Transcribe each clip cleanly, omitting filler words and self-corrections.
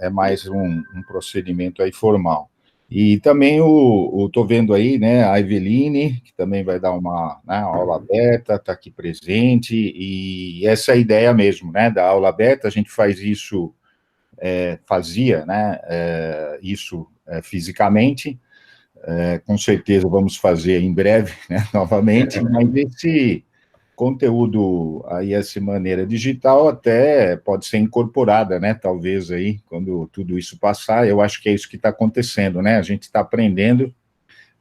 é mais um procedimento aí formal. E também estou vendo aí, né, a Eveline, que também vai dar uma, né, aula aberta, está aqui presente, e essa é a ideia mesmo, né, da aula aberta. A gente faz isso, fazia, né, isso fisicamente, com certeza vamos fazer em breve, né, novamente, mas esse conteúdo aí, essa maneira digital até pode ser incorporada, né, talvez aí, quando tudo isso passar. Eu acho que é isso que está acontecendo, né, a gente está aprendendo,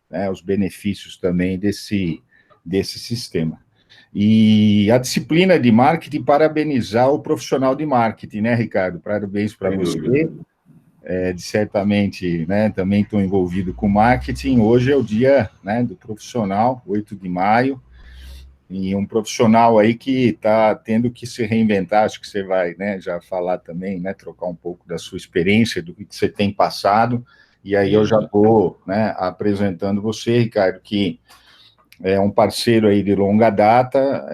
né, os benefícios também desse sistema. E a disciplina de marketing, parabenizar o profissional de marketing, né, Ricardo? Parabéns para você. Certamente, né, também estou envolvido com marketing. Hoje é o dia, né, do profissional, 8 de maio, e um profissional aí que está tendo que se reinventar. Acho que você vai, né, já falar também, né, trocar um pouco da sua experiência, do que você tem passado, e aí eu já vou, né, apresentando você, Ricardo, que é um parceiro aí de longa data,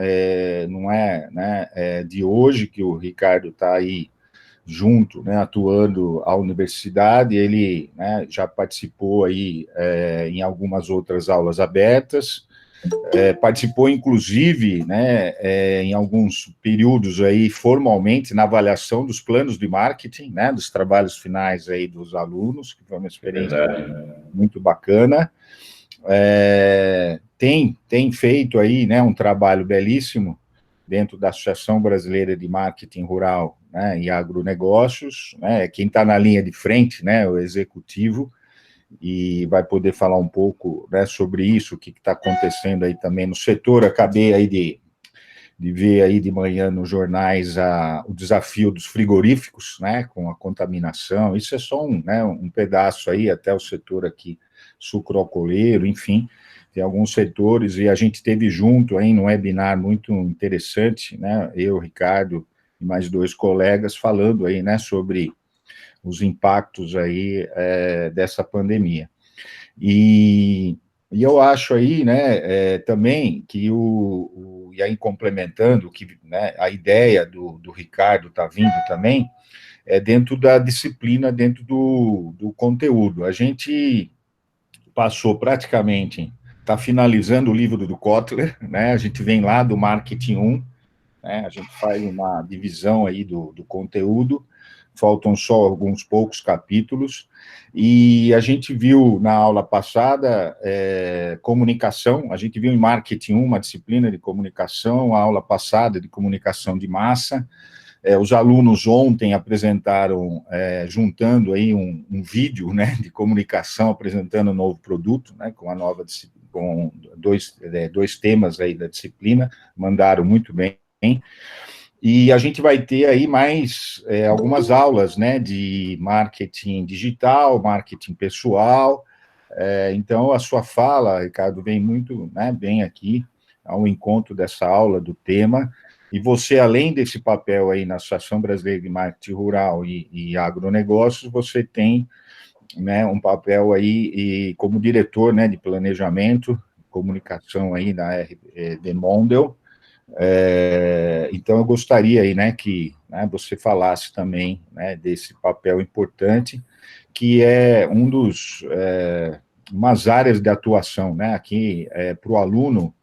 não é, né, de hoje que o Ricardo está aí junto, né, atuando à universidade. Ele, né, já participou aí em algumas outras aulas abertas, participou inclusive, né, em alguns períodos aí formalmente na avaliação dos planos de marketing, né, dos trabalhos finais aí dos alunos, que foi uma experiência muito bacana. Tem feito aí, né, um trabalho belíssimo dentro da Associação Brasileira de Marketing Rural, né, e Agronegócios, né, quem está na linha de frente, né, o executivo, e vai poder falar um pouco, né, sobre isso, o que está acontecendo aí também no setor. Acabei aí de ver aí de manhã nos jornais o desafio dos frigoríficos, né, com a contaminação. Isso é só né, um pedaço aí, até o setor aqui sucroalcooleiro, enfim, tem alguns setores, e a gente teve junto aí num webinar muito interessante, né, eu, Ricardo, e mais 2 colegas, falando aí, né, sobre os impactos aí dessa pandemia. E eu acho aí, né, também que e aí complementando, que, né, a ideia do Ricardo está vindo também, dentro da disciplina, dentro do conteúdo. A gente passou praticamente, está finalizando o livro do Kotler, né, a gente vem lá do Marketing 1, né, a gente faz uma divisão aí do conteúdo, faltam só alguns poucos capítulos, e a gente viu na aula passada comunicação, a gente viu em Marketing 1 uma disciplina de comunicação, a aula passada de comunicação de massa. Os alunos ontem apresentaram, juntando aí um vídeo, né, de comunicação, apresentando um novo produto, né, com a nova, com dois temas aí da disciplina, mandaram muito bem. E a gente vai ter aí mais algumas aulas, né, de marketing digital, marketing pessoal. Então, a sua fala, Ricardo, vem muito, né, bem aqui ao encontro dessa aula do tema. E você, além desse papel aí na Associação Brasileira de Marketing Rural e Agronegócios, você tem, né, um papel aí como diretor, né, de planejamento, comunicação aí da RD Mondel. Então, eu gostaria aí, né, que, né, você falasse também, né, desse papel importante, que é umas áreas de atuação, né, aqui para o aluno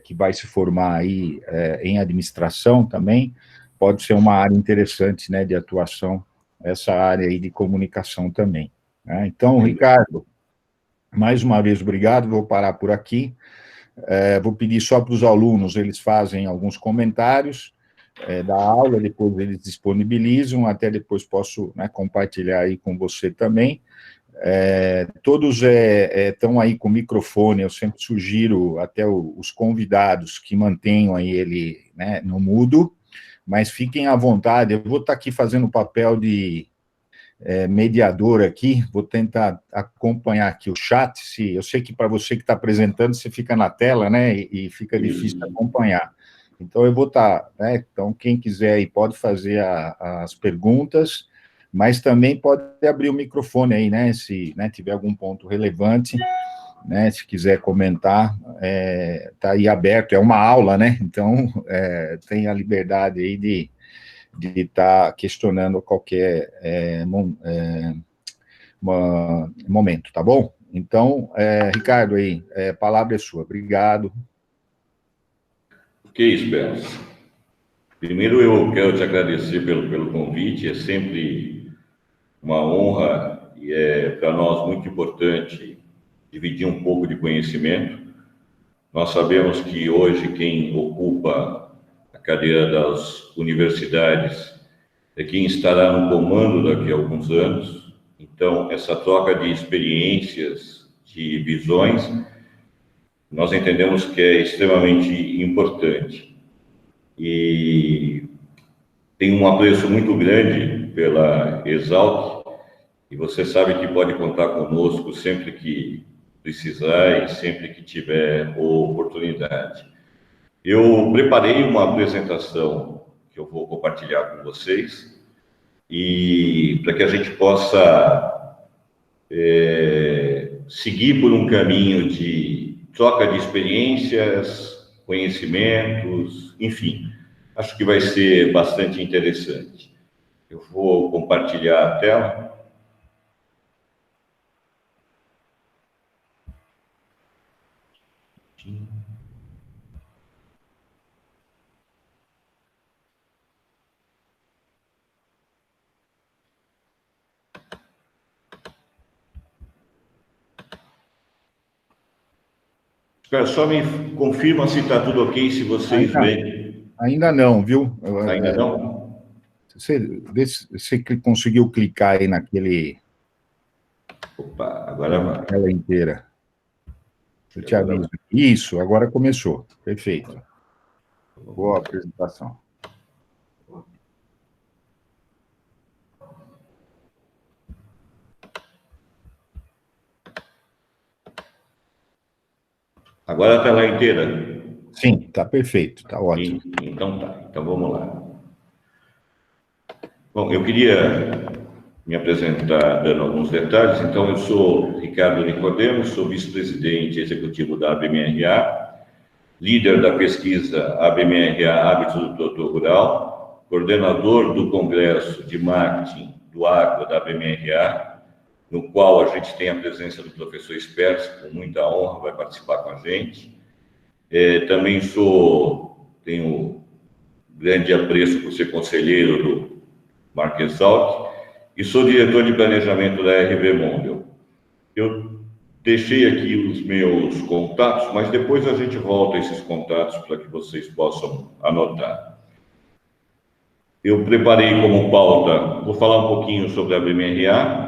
que vai se formar aí em administração também, pode ser uma área interessante, né, de atuação, essa área aí de comunicação também, né? Então, Ricardo, mais uma vez, obrigado, vou parar por aqui. Vou pedir só para os alunos, eles fazem alguns comentários da aula, depois eles disponibilizam, até depois posso, né, compartilhar aí com você também. Todos estão aí com microfone, eu sempre sugiro até os convidados que mantenham aí ele, né, no mudo, mas fiquem à vontade. Eu vou estar aqui fazendo o papel de mediador aqui, vou tentar acompanhar aqui o chat. Eu sei que para você que está apresentando, você fica na tela, né, e fica difícil acompanhar. Então, eu vou estar, né, então, quem quiser aí pode fazer as perguntas, mas também pode abrir o microfone aí, né, se, né, tiver algum ponto relevante, né, se quiser comentar, está aí aberto, é uma aula, né, então, tem a liberdade aí de estar questionando qualquer momento, tá bom? Então, Ricardo, aí, a palavra é sua. Obrigado. Que isso, Belos. Primeiro, eu quero te agradecer pelo convite. É sempre uma honra e é para nós muito importante dividir um pouco de conhecimento. Nós sabemos que hoje quem ocupa a cadeira das universidades é quem estará no comando daqui a alguns anos. Então, essa troca de experiências, de visões, nós entendemos que é extremamente importante. E tenho um apreço muito grande pela Exalc, e você sabe que pode contar conosco sempre que precisar e sempre que tiver oportunidade. Eu preparei uma apresentação que eu vou compartilhar com vocês, e para que a gente possa seguir por um caminho de troca de experiências, conhecimentos, enfim, acho que vai ser bastante interessante. Eu vou compartilhar a tela. Espera, só me confirma se está tudo ok, se vocês veem. Ainda não, viu? Ainda não? Vê se você conseguiu clicar aí naquele... Opa, agora vai. Ela inteira. Eu te aviso. Isso, agora começou. Perfeito. Boa apresentação. Agora a tela inteira? Sim, está perfeito, está ótimo. Então tá, então vamos lá. Bom, eu queria me apresentar dando alguns detalhes. Então, eu sou Ricardo Nicodemo, sou vice-presidente executivo da ABMRA, líder da pesquisa ABMRA Hábitos do Produtor Rural, coordenador do Congresso de Marketing do Agro da ABMRA, no qual a gente tem a presença do professor Spers, com muita honra, vai participar com a gente. Também tenho grande apreço por ser conselheiro do Mark Exalc e sou diretor de planejamento da RV Mondel. Eu deixei aqui os meus contatos, mas depois a gente volta a esses contatos para que vocês possam anotar. Eu preparei como pauta, vou falar um pouquinho sobre a ABMRA,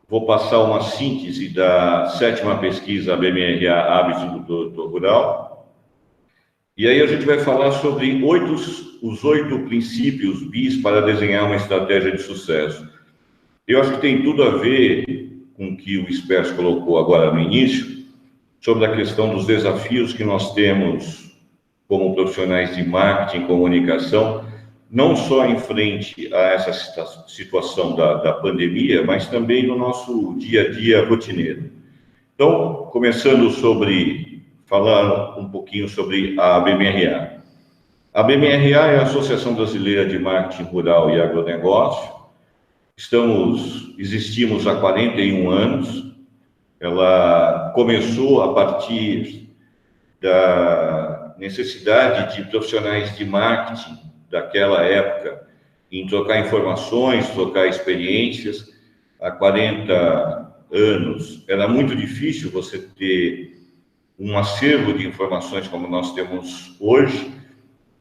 vou passar uma síntese da 7ª pesquisa ABMRA Hábitos do Produtor Rural, e aí a gente vai falar sobre os 8 princípios BIS para desenhar uma estratégia de sucesso. Eu acho que tem tudo a ver com o que o Spers colocou agora no início, sobre a questão dos desafios que nós temos como profissionais de marketing e comunicação, não só em frente a essa situação da pandemia, mas também no nosso dia a dia rotineiro. Então, começando falar um pouquinho sobre a ABMRA. A ABMRA é a Associação Brasileira de Marketing Rural e Agronegócio. Existimos há 41 anos. Ela começou a partir da necessidade de profissionais de marketing daquela época em trocar informações, trocar experiências. Há 40 anos era muito difícil você ter um acervo de informações como nós temos hoje,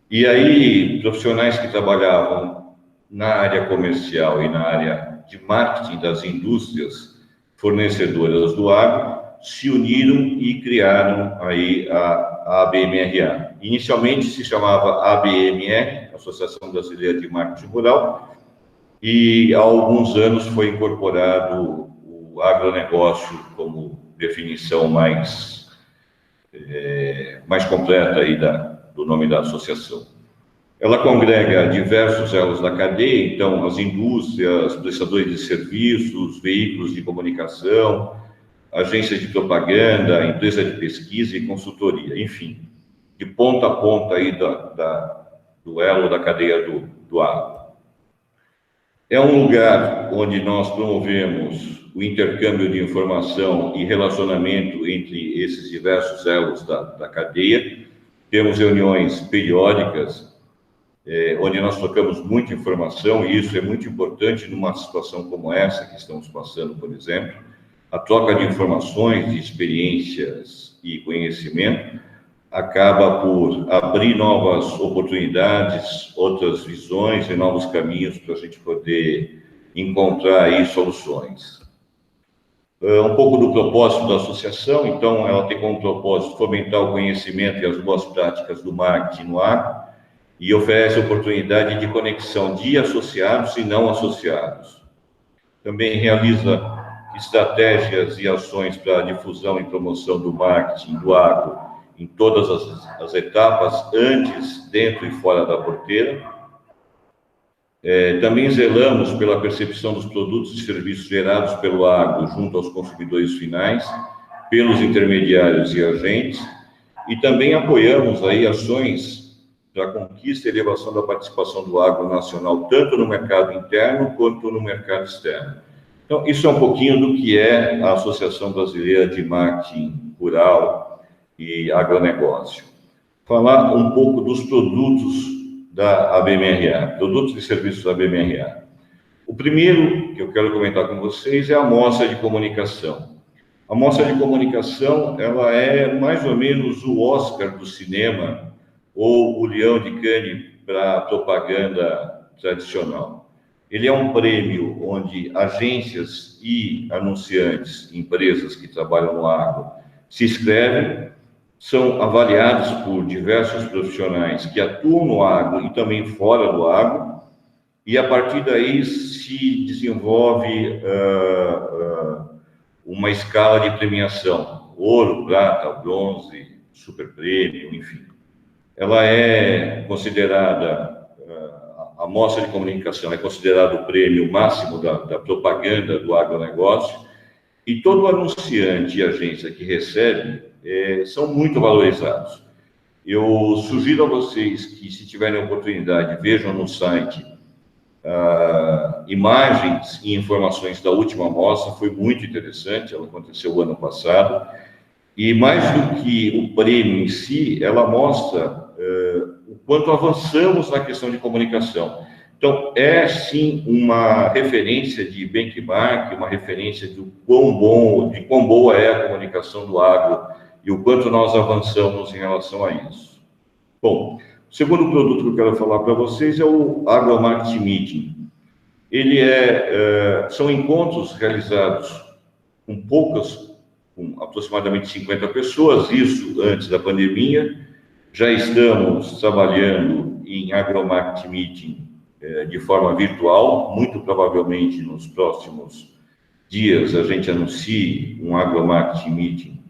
e aí profissionais que trabalhavam na área comercial e na área de marketing das indústrias fornecedoras do agro se uniram e criaram aí a ABMRA. Inicialmente se chamava ABMR, Associação Brasileira de Marketing Rural, e há alguns anos foi incorporado o agronegócio como definição mais completa aí do nome da associação. Ela congrega diversos elos da cadeia, então as indústrias, prestadores de serviços, veículos de comunicação, agências de propaganda, empresa de pesquisa e consultoria, enfim, de ponta a ponta aí do elo da cadeia do do agro. É um lugar onde nós promovemos o intercâmbio de informação e relacionamento entre esses diversos elos da cadeia. Temos reuniões periódicas, onde nós trocamos muita informação, e isso é muito importante numa situação como essa que estamos passando, por exemplo. A troca de informações, de experiências e conhecimento acaba por abrir novas oportunidades, outras visões e novos caminhos para a gente poder encontrar aí soluções. Um pouco do propósito da associação, então, ela tem como propósito fomentar o conhecimento e as boas práticas do marketing no agro e oferece oportunidade de conexão de associados e não associados. Também realiza estratégias e ações para a difusão e promoção do marketing do agro em todas as etapas, antes, dentro e fora da porteira. Também zelamos pela percepção dos produtos e serviços gerados pelo agro junto aos consumidores finais, pelos intermediários e agentes, e também apoiamos aí ações para a conquista e elevação da participação do agro nacional, tanto no mercado interno quanto no mercado externo. Então, isso é um pouquinho do que é a Associação Brasileira de Marketing Rural e Agronegócio. Falar um pouco dos produtos da ABMRA, produtos e serviços da ABMRA. O primeiro que eu quero comentar com vocês é a mostra de comunicação. A mostra de comunicação, ela é mais ou menos o Oscar do cinema ou o Leão de Cannes para a propaganda tradicional. Ele é um prêmio onde agências e anunciantes, empresas que trabalham no agro, se inscrevem, são avaliados por diversos profissionais que atuam no agro e também fora do agro, e a partir daí se desenvolve uma escala de premiação, ouro, prata, bronze, super prêmio, enfim. Ela é considerada, a mostra de comunicação é considerada o prêmio máximo da propaganda do agronegócio, e todo anunciante e agência que recebe são muito valorizados. Eu sugiro a vocês que, se tiverem oportunidade, vejam no site imagens e informações da última mostra. Foi muito interessante, ela aconteceu o ano passado, e mais do que o prêmio em si, ela mostra o quanto avançamos na questão de comunicação. Então, é sim uma referência de benchmark, uma referência de quão boa é a comunicação do agro e o quanto nós avançamos em relação a isso. Bom, o segundo produto que eu quero falar para vocês é o Agromarket Meeting. Ele são encontros realizados com aproximadamente 50 pessoas, isso antes da pandemia. Já estamos trabalhando em Agromarket Meeting de forma virtual, muito provavelmente nos próximos dias a gente anuncie um Agromarket Meeting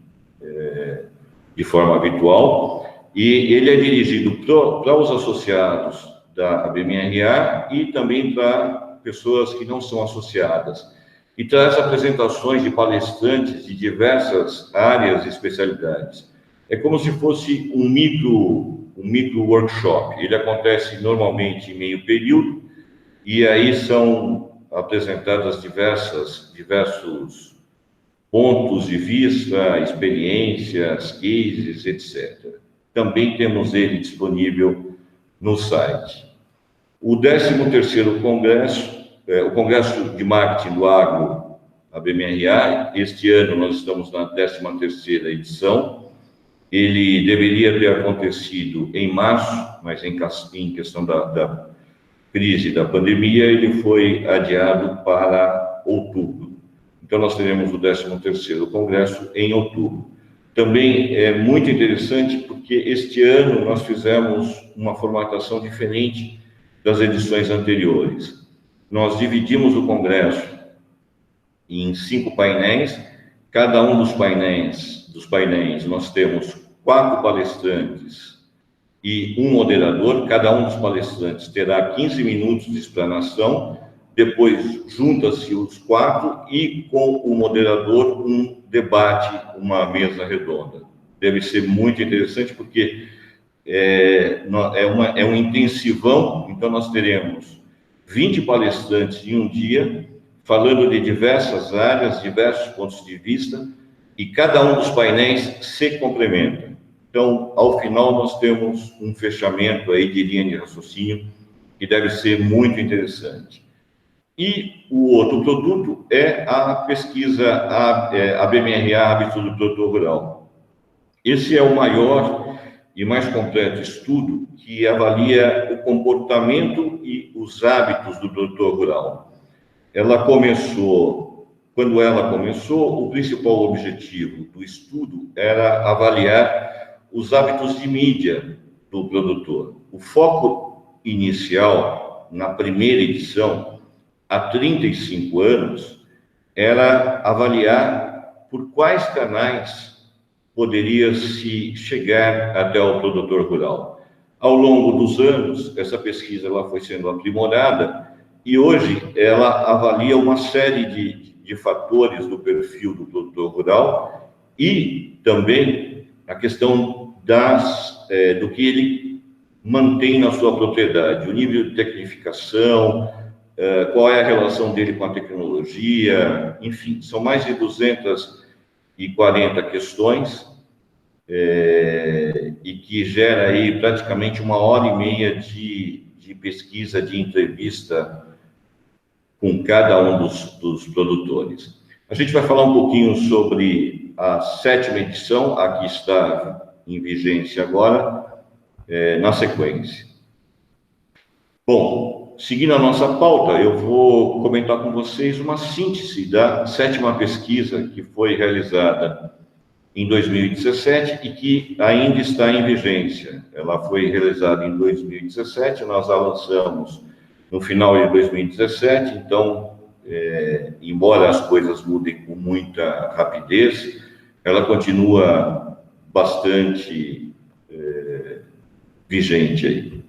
de forma virtual, e ele é dirigido para os associados da ABMRA e também para pessoas que não são associadas, e traz apresentações de palestrantes de diversas áreas e especialidades. É como se fosse um micro workshop. Ele acontece normalmente em meio período, e aí são apresentadas diversos pontos de vista, experiências, cases, etc. Também temos ele disponível no site. O 13º Congresso, o Congresso de Marketing do Agro, a BMRA, este ano nós estamos na 13ª edição. Ele deveria ter acontecido em março, mas em questão da crise da pandemia, ele foi adiado para outubro. Então, nós teremos o 13º Congresso em outubro. Também é muito interessante porque este ano nós fizemos uma formatação diferente das edições anteriores. Nós dividimos o Congresso em 5 painéis. Cada um dos painéis nós temos 4 palestrantes e um moderador. Cada um dos palestrantes terá 15 minutos de explanação. Depois junta-se os 4 e com o moderador um debate, uma mesa redonda. Deve ser muito interessante porque é um intensivão, então nós teremos 20 palestrantes em um dia, falando de diversas áreas, diversos pontos de vista, e cada um dos painéis se complementa. Então, ao final, nós temos um fechamento aí de linha de raciocínio que deve ser muito interessante. E o outro produto é a pesquisa ABMRA, Hábitos do Produtor Rural. Esse é o maior e mais completo estudo que avalia o comportamento e os hábitos do produtor rural. Quando ela começou, o principal objetivo do estudo era avaliar os hábitos de mídia do produtor. O foco inicial, na primeira edição, há 35 anos, era avaliar por quais canais poderia se chegar até o produtor rural. Ao longo dos anos, essa pesquisa ela foi sendo aprimorada e hoje ela avalia uma série de fatores do perfil do produtor rural e também a questão do que ele mantém na sua propriedade, o nível de tecnificação, qual é a relação dele com a tecnologia, enfim, são mais de 240 questões, e que gera aí praticamente 1h30 de pesquisa, de entrevista com cada um dos produtores. A gente vai falar um pouquinho sobre a 7ª edição, a que está em vigência agora, na sequência. Bom, seguindo a nossa pauta, eu vou comentar com vocês uma síntese da 7ª pesquisa que foi realizada em 2017 e que ainda está em vigência. Ela foi realizada em 2017, nós a lançamos no final de 2017, então, embora as coisas mudem com muita rapidez, ela continua bastante vigente aí.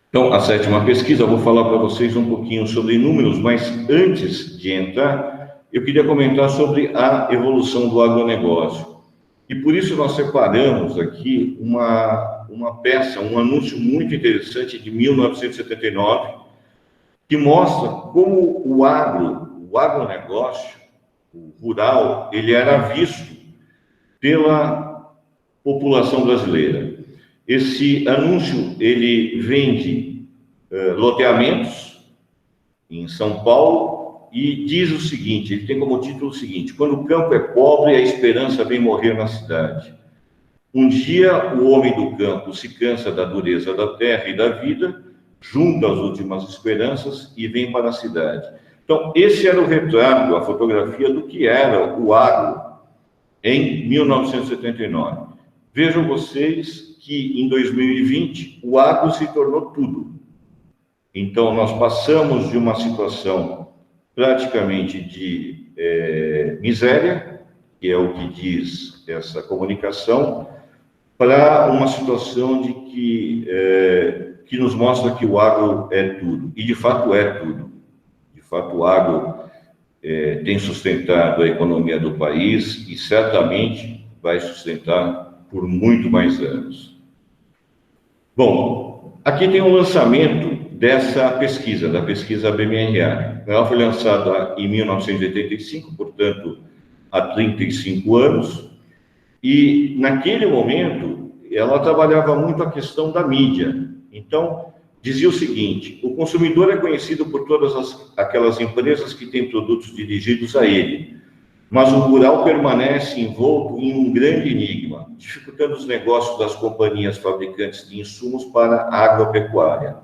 Então, a 7ª pesquisa, eu vou falar para vocês um pouquinho sobre números, mas antes de entrar, eu queria comentar sobre a evolução do agronegócio. E por isso nós separamos aqui uma peça, um anúncio muito interessante de 1979, que mostra como o agronegócio, o rural, ele era visto pela população brasileira. Esse anúncio, ele vende loteamentos em São Paulo e diz o seguinte, ele tem como título o seguinte: quando o campo é pobre, a esperança vem morrer na cidade. Um dia o homem do campo se cansa da dureza da terra e da vida, junta as últimas esperanças e vem para a cidade. Então, esse era o retrato, a fotografia do que era o agro em 1979. Vejam vocês que em 2020 o agro se tornou tudo. Então, nós passamos de uma situação praticamente de miséria, que é o que diz essa comunicação, para uma situação de que nos mostra que o agro é tudo. E, de fato, é tudo. De fato, o agro tem sustentado a economia do país e certamente vai sustentar por muito mais anos. Bom, aqui tem um lançamento dessa pesquisa, da pesquisa ABMRA. Ela foi lançada em 1985, portanto, há 35 anos, e naquele momento ela trabalhava muito a questão da mídia. Então, dizia o seguinte: o consumidor é conhecido por todas aquelas empresas que têm produtos dirigidos a ele, mas o rural permanece envolto em um grande enigma, dificultando os negócios das companhias fabricantes de insumos para a agropecuária.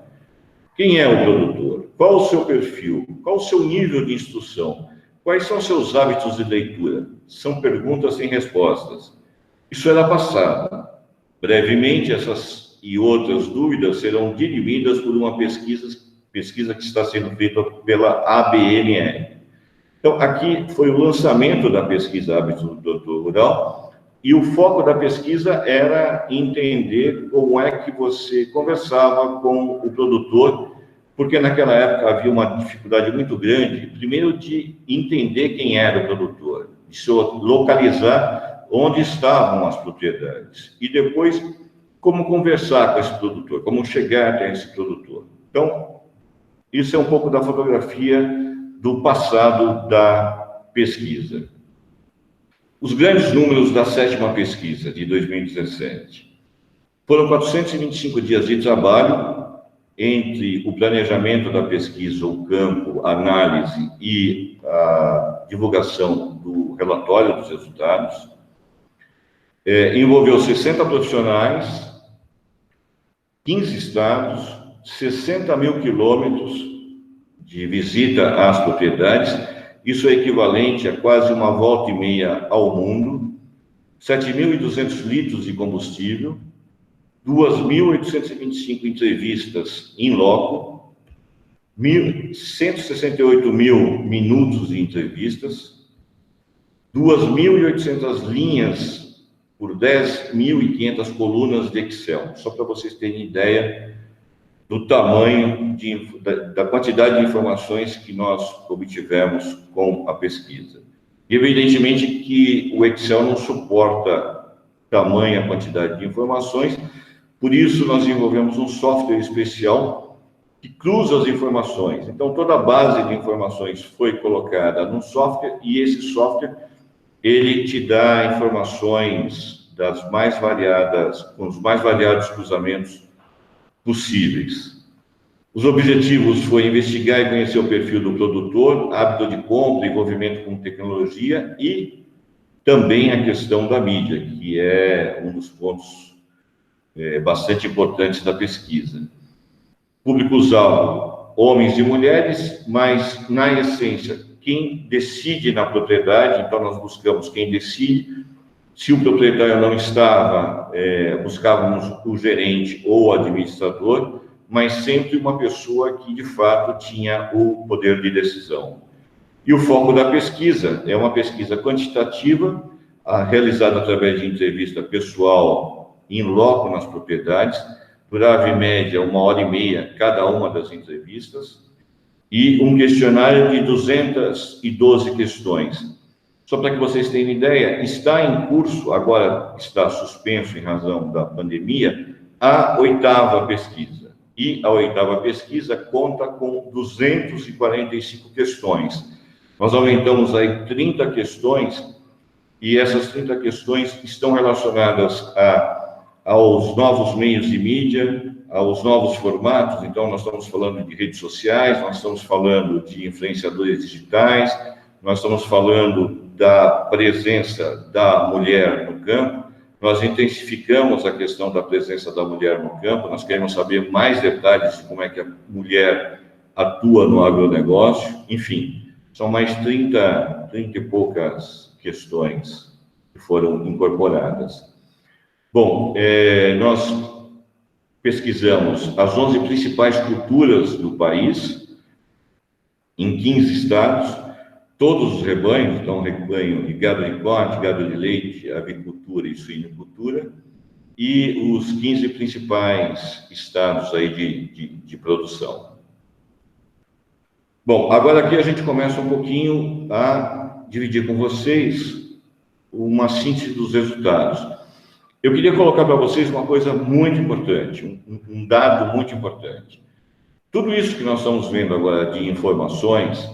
Quem é o produtor? Qual o seu perfil? Qual o seu nível de instrução? Quais são seus hábitos de leitura? São perguntas sem respostas. Isso era passado. Brevemente, essas e outras dúvidas serão dirimidas por uma pesquisa que está sendo feita pela ABMR. Então, aqui foi o lançamento da pesquisa Hábitos do Produtor Rural, e o foco da pesquisa era entender como é que você conversava com o produtor, porque naquela época havia uma dificuldade muito grande, primeiro de entender quem era o produtor, de se localizar onde estavam as propriedades, e depois como conversar com esse produtor, como chegar até esse produtor. Então, isso é um pouco da fotografia do passado da pesquisa. Os grandes números da 7ª pesquisa, de 2017. Foram 425 dias de trabalho entre o planejamento da pesquisa, o campo, a análise e a divulgação do relatório dos resultados. Envolveu 60 profissionais, 15 estados, 60 mil quilômetros de visita às propriedades. Isso é equivalente a quase uma volta e meia ao mundo, 7.200 litros de combustível, 2.825 entrevistas em loco, 168 mil minutos de entrevistas, 2.800 linhas por 10.500 colunas de Excel, só para vocês terem ideia do tamanho, da quantidade de informações que nós obtivemos com a pesquisa. E, evidentemente, que o Excel não suporta tamanha quantidade de informações, por isso nós desenvolvemos um software especial que cruza as informações. Então, toda a base de informações foi colocada no software, e esse software, ele te dá informações das mais variadas, com os mais variados cruzamentos possíveis. Os objetivos foi investigar e conhecer o perfil do produtor, hábito de compra, envolvimento com tecnologia e também a questão da mídia, que é um dos pontos bastante importantes da pesquisa. Públicos-alvo, homens e mulheres, mas, na essência, quem decide na propriedade, então nós buscamos quem decide. Se o proprietário não estava, buscávamos o gerente ou o administrador, mas sempre uma pessoa que, de fato, tinha o poder de decisão. E o foco da pesquisa é uma pesquisa quantitativa, realizada através de entrevista pessoal em loco nas propriedades, durava em média 1h30 cada uma das entrevistas, e um questionário de 212 questões. Só para que vocês tenham ideia, está em curso, agora está suspenso em razão da pandemia, a 8ª pesquisa. E a 8ª pesquisa conta com 245 questões. Nós aumentamos aí 30 questões, e essas 30 questões estão relacionadas aos novos meios de mídia, aos novos formatos. Então, nós estamos falando de redes sociais, nós estamos falando de influenciadores digitais, nós estamos falando da presença da mulher no campo. Nós intensificamos a questão da presença da mulher no campo, nós queremos saber mais detalhes de como é que a mulher atua no agronegócio. Enfim, são mais 30 e poucas questões que foram incorporadas. Bom, nós pesquisamos as 11 principais culturas do país, em 15 estados, todos os rebanhos, então rebanho de gado de corte, gado de leite, avicultura e suinocultura, e os 15 principais estados aí de produção. Bom, agora aqui a gente começa um pouquinho a dividir com vocês uma síntese dos resultados. Eu queria colocar para vocês uma coisa muito importante, um dado muito importante. Tudo isso que nós estamos vendo agora de informações,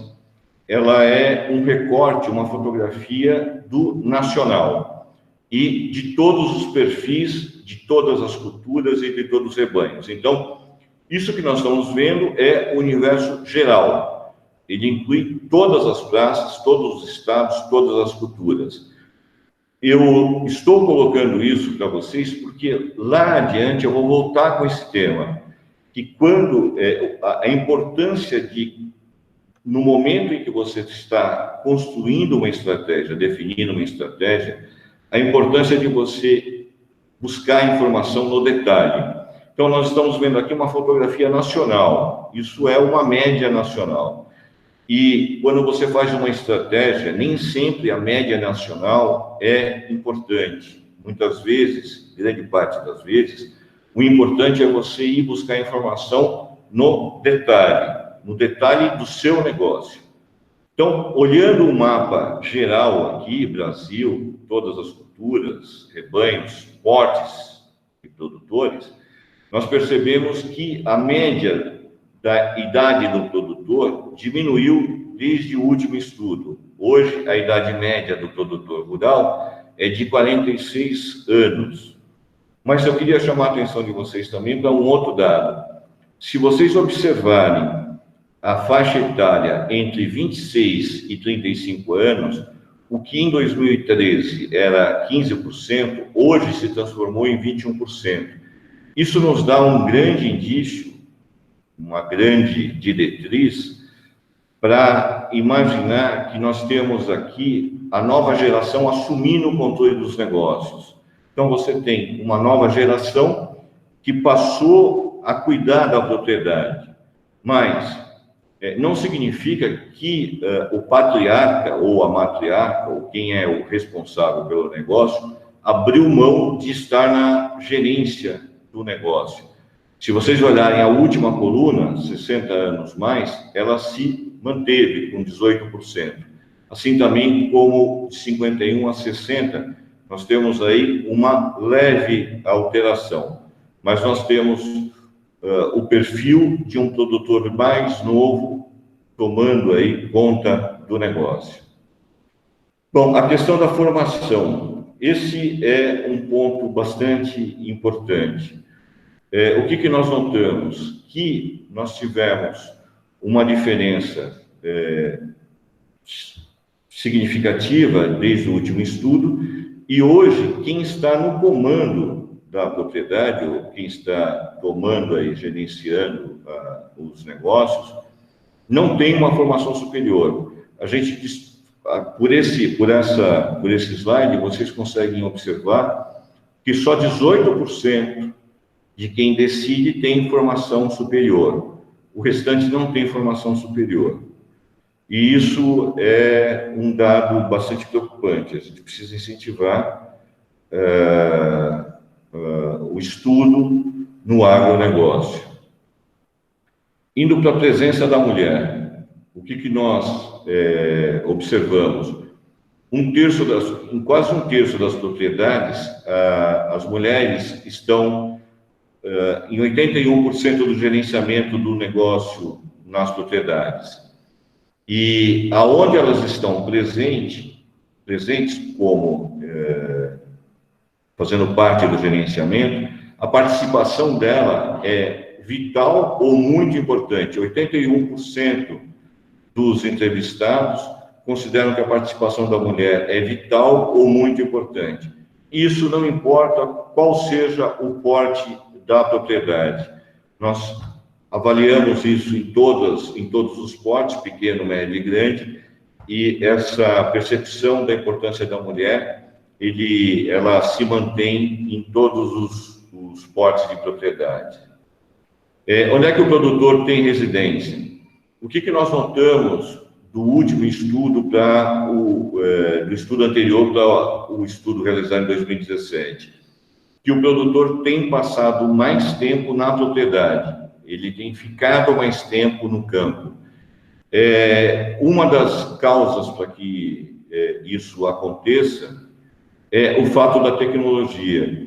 ela é um recorte, uma fotografia do nacional e de todos os perfis, de todas as culturas e de todos os rebanhos. Então, isso que nós estamos vendo é o universo geral. Ele inclui todas as praças, todos os estados, todas as culturas. Eu estou colocando isso para vocês porque lá adiante eu vou voltar com esse tema, que quando a importância de, no momento em que você está construindo uma estratégia, definindo uma estratégia, a importância de você buscar informação no detalhe. Então, nós estamos vendo aqui uma fotografia nacional, isso é uma média nacional. E quando você faz uma estratégia, nem sempre a média nacional é importante. Muitas vezes, grande parte das vezes, o importante é você ir buscar informação no detalhe do seu negócio. Então, olhando o mapa geral aqui, Brasil, todas as culturas, rebanhos, portes de produtores, nós percebemos que a média da idade do produtor diminuiu desde o último estudo. Hoje, a idade média do produtor rural é de 46 anos. Mas eu queria chamar a atenção de vocês também para um outro dado. Se vocês observarem a faixa etária entre 26 e 35 anos, o que em 2013 era 15%, hoje se transformou em 21%. Isso nos dá um grande indício, uma grande diretriz, para imaginar que nós temos aqui a nova geração assumindo o controle dos negócios. Então, você tem uma nova geração que passou a cuidar da propriedade, mas não significa que o patriarca ou a matriarca, ou quem é o responsável pelo negócio, abriu mão de estar na gerência do negócio. Se vocês olharem a última coluna, 60 anos mais, ela se manteve com 18%. Assim também como de 51 a 60, nós temos aí uma leve alteração, mas nós temos o perfil de um produtor mais novo tomando aí conta do negócio. Bom, a questão da formação, esse é um ponto bastante importante. O que nós notamos? Que nós tivemos uma diferença significativa desde o último estudo, e hoje quem está no comando da propriedade, ou quem está tomando aí, gerenciando os negócios, não tem uma formação superior. A gente, por esse slide, vocês conseguem observar que só 18% de quem decide tem formação superior. O restante não tem formação superior. E isso é um dado bastante preocupante. A gente precisa incentivar o estudo no agronegócio. Indo para a presença da mulher, o que nós observamos? Quase um terço das propriedades, as mulheres estão em 81% do gerenciamento do negócio nas propriedades. E aonde elas estão presentes como fazendo parte do gerenciamento, a participação dela é vital ou muito importante. 81% dos entrevistados consideram que a participação da mulher é vital ou muito importante. Isso não importa qual seja o porte da propriedade. Nós avaliamos isso em todos os portes, pequeno, médio e grande, e essa percepção da importância da mulher, ela se mantém em todos os portes de propriedade. Onde é que o produtor tem residência? O que nós notamos do último estudo do estudo anterior para o estudo realizado em 2017? Que o produtor tem passado mais tempo na propriedade, ele tem ficado mais tempo no campo. Uma das causas para que isso aconteça é o fato da tecnologia.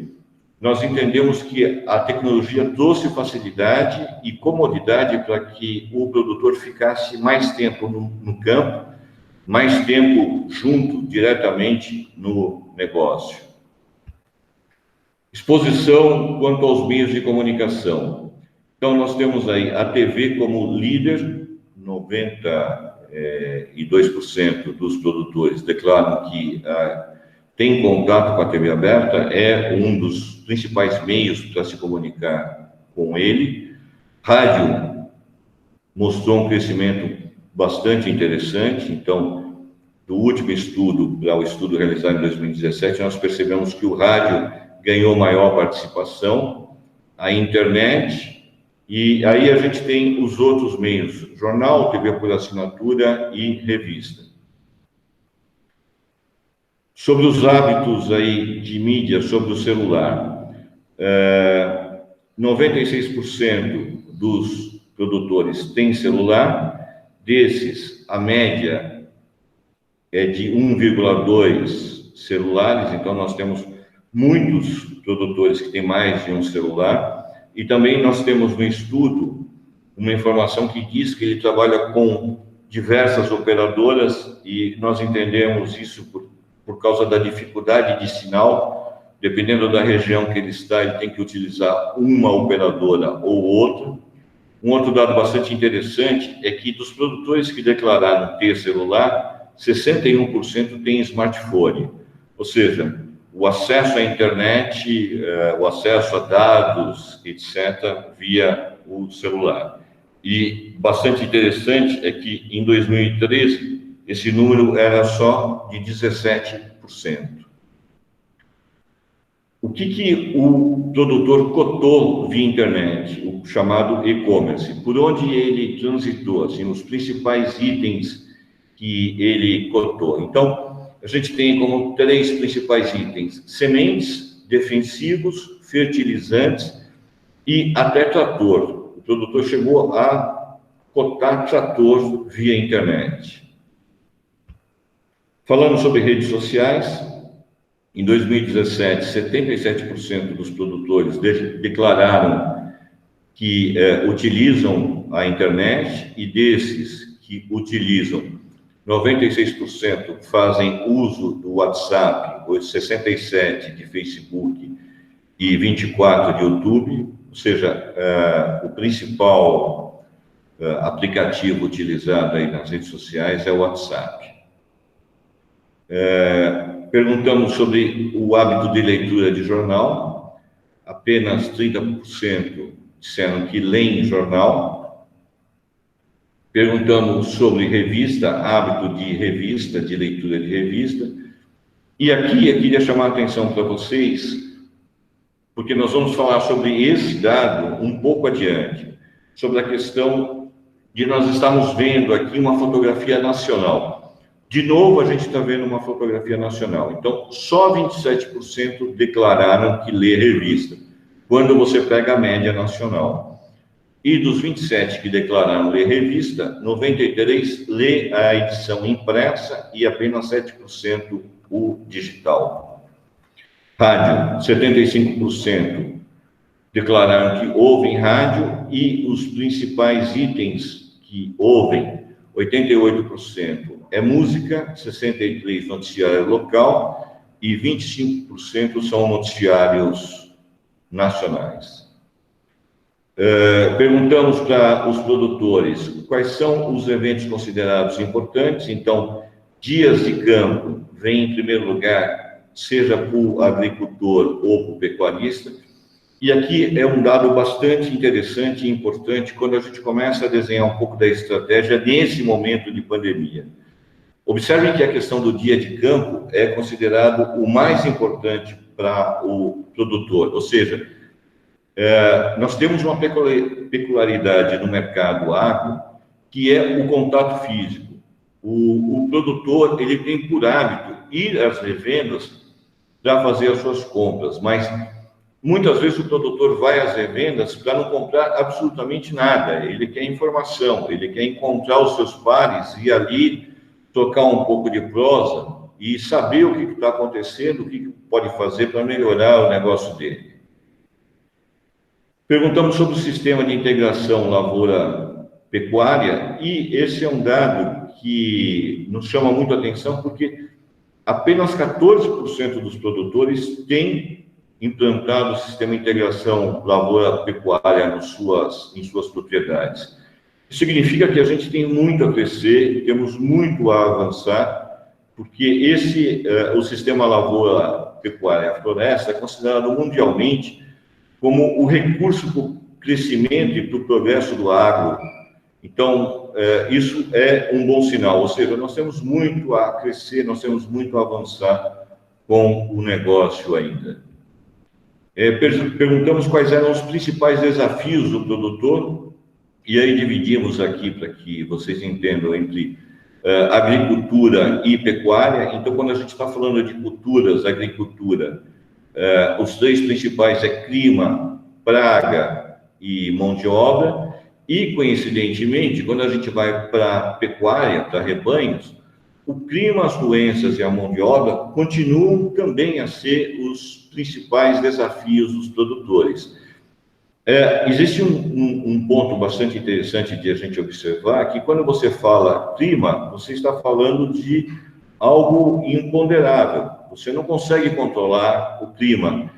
Nós entendemos que a tecnologia trouxe facilidade e comodidade para que o produtor ficasse mais tempo no campo, mais tempo junto, diretamente no negócio. Exposição quanto aos meios de comunicação. Então, nós temos aí a TV como líder, 92% dos produtores declaram que tem contato com a TV aberta, é um dos principais meios para se comunicar com ele. Rádio mostrou um crescimento bastante interessante, então, do último estudo para o estudo realizado em 2017, nós percebemos que o rádio ganhou maior participação, a internet, e aí a gente tem os outros meios, jornal, TV por assinatura e revista. Sobre os hábitos aí de mídia, sobre o celular, 96% dos produtores têm celular, desses, a média é de 1,2 celulares, então nós temos muitos produtores que têm mais de um celular, e também nós temos no estudo uma informação que diz que ele trabalha com diversas operadoras, e nós entendemos isso por causa da dificuldade de sinal. Dependendo da região que ele está, ele tem que utilizar uma operadora ou outra. Um outro dado bastante interessante é que dos produtores que declararam ter celular, 61% têm smartphone, ou seja, o acesso à internet, o acesso a dados, etc., via o celular. E bastante interessante é que em 2013 esse número era só de 17%. O que o produtor cotou via internet, o chamado e-commerce? Por onde ele transitou, assim, os principais itens que ele cotou? Então, a gente tem como 3 principais itens: sementes, defensivos, fertilizantes e até trator. O produtor chegou a cotar trator via internet. Falando sobre redes sociais, em 2017, 77% dos produtores declararam que utilizam a internet, e desses que utilizam, 96% fazem uso do WhatsApp, 67% de Facebook e 24% de YouTube, ou seja, o principal aplicativo utilizado aí nas redes sociais é o WhatsApp. Perguntamos sobre o hábito de leitura de jornal, apenas 30% disseram que leem jornal. Perguntamos sobre revista, hábito de revista, de leitura de revista. E aqui eu queria chamar a atenção para vocês, porque nós vamos falar sobre esse dado um pouco adiante, sobre a questão de nós estarmos vendo aqui uma fotografia nacional. De novo, a gente está vendo uma fotografia nacional. Então, só 27% declararam que lê revista, quando você pega a média nacional. E dos 27% que declararam ler revista, 93% lê a edição impressa e apenas 7% o digital. Rádio, 75% declararam que ouvem rádio, e os principais itens que ouvem, 88% é música, 63% noticiário local e 25% são noticiários nacionais. Perguntamos para os produtores quais são os eventos considerados importantes. Então, dias de campo vem em primeiro lugar, seja para o agricultor ou para o pecuarista. E aqui é um dado bastante interessante e importante quando a gente começa a desenhar um pouco da estratégia nesse momento de pandemia. Observem que a questão do dia de campo é considerado o mais importante para o produtor, ou seja, nós temos uma peculiaridade no mercado agro, que é o contato físico. O produtor, ele tem por hábito ir às revendas para fazer as suas compras, mas muitas vezes o produtor vai às revendas para não comprar absolutamente nada. Ele quer informação, ele quer encontrar os seus pares e ali tocar um pouco de prosa e saber o que está acontecendo, o que pode fazer para melhorar o negócio dele. Perguntamos sobre o sistema de integração lavoura-pecuária, e esse é um dado que nos chama muito a atenção, porque apenas 14% dos produtores têm implantado o sistema de integração lavoura-pecuária em suas propriedades. Isso significa que a gente tem muito a crescer, temos muito a avançar, porque o sistema lavoura-pecuária floresta é considerado mundialmente como o recurso para o crescimento e para o progresso do agro. Então, isso é um bom sinal, ou seja, nós temos muito a crescer, nós temos muito a avançar com o negócio ainda. Perguntamos quais eram os principais desafios do produtor, e aí dividimos aqui para que vocês entendam entre agricultura e pecuária. Então, quando a gente está falando de culturas, agricultura, os 3 principais é clima, praga e mão de obra, e coincidentemente, quando a gente vai para pecuária, para rebanhos, o clima, as doenças e a mão de obra continuam também a ser os principais desafios dos produtores. Existe um ponto bastante interessante de a gente observar, que quando você fala clima, você está falando de algo imponderável. Você não consegue controlar o clima.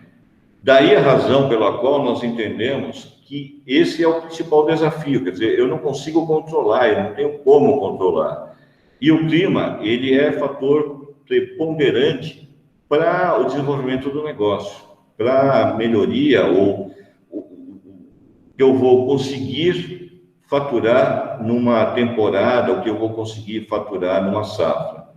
Daí a razão pela qual nós entendemos que esse é o principal desafio. Quer dizer, eu não consigo controlar, eu não tenho como controlar. E o clima, ele é fator preponderante para o desenvolvimento do negócio, para a melhoria ou que eu vou conseguir faturar numa temporada, o que eu vou conseguir faturar numa safra.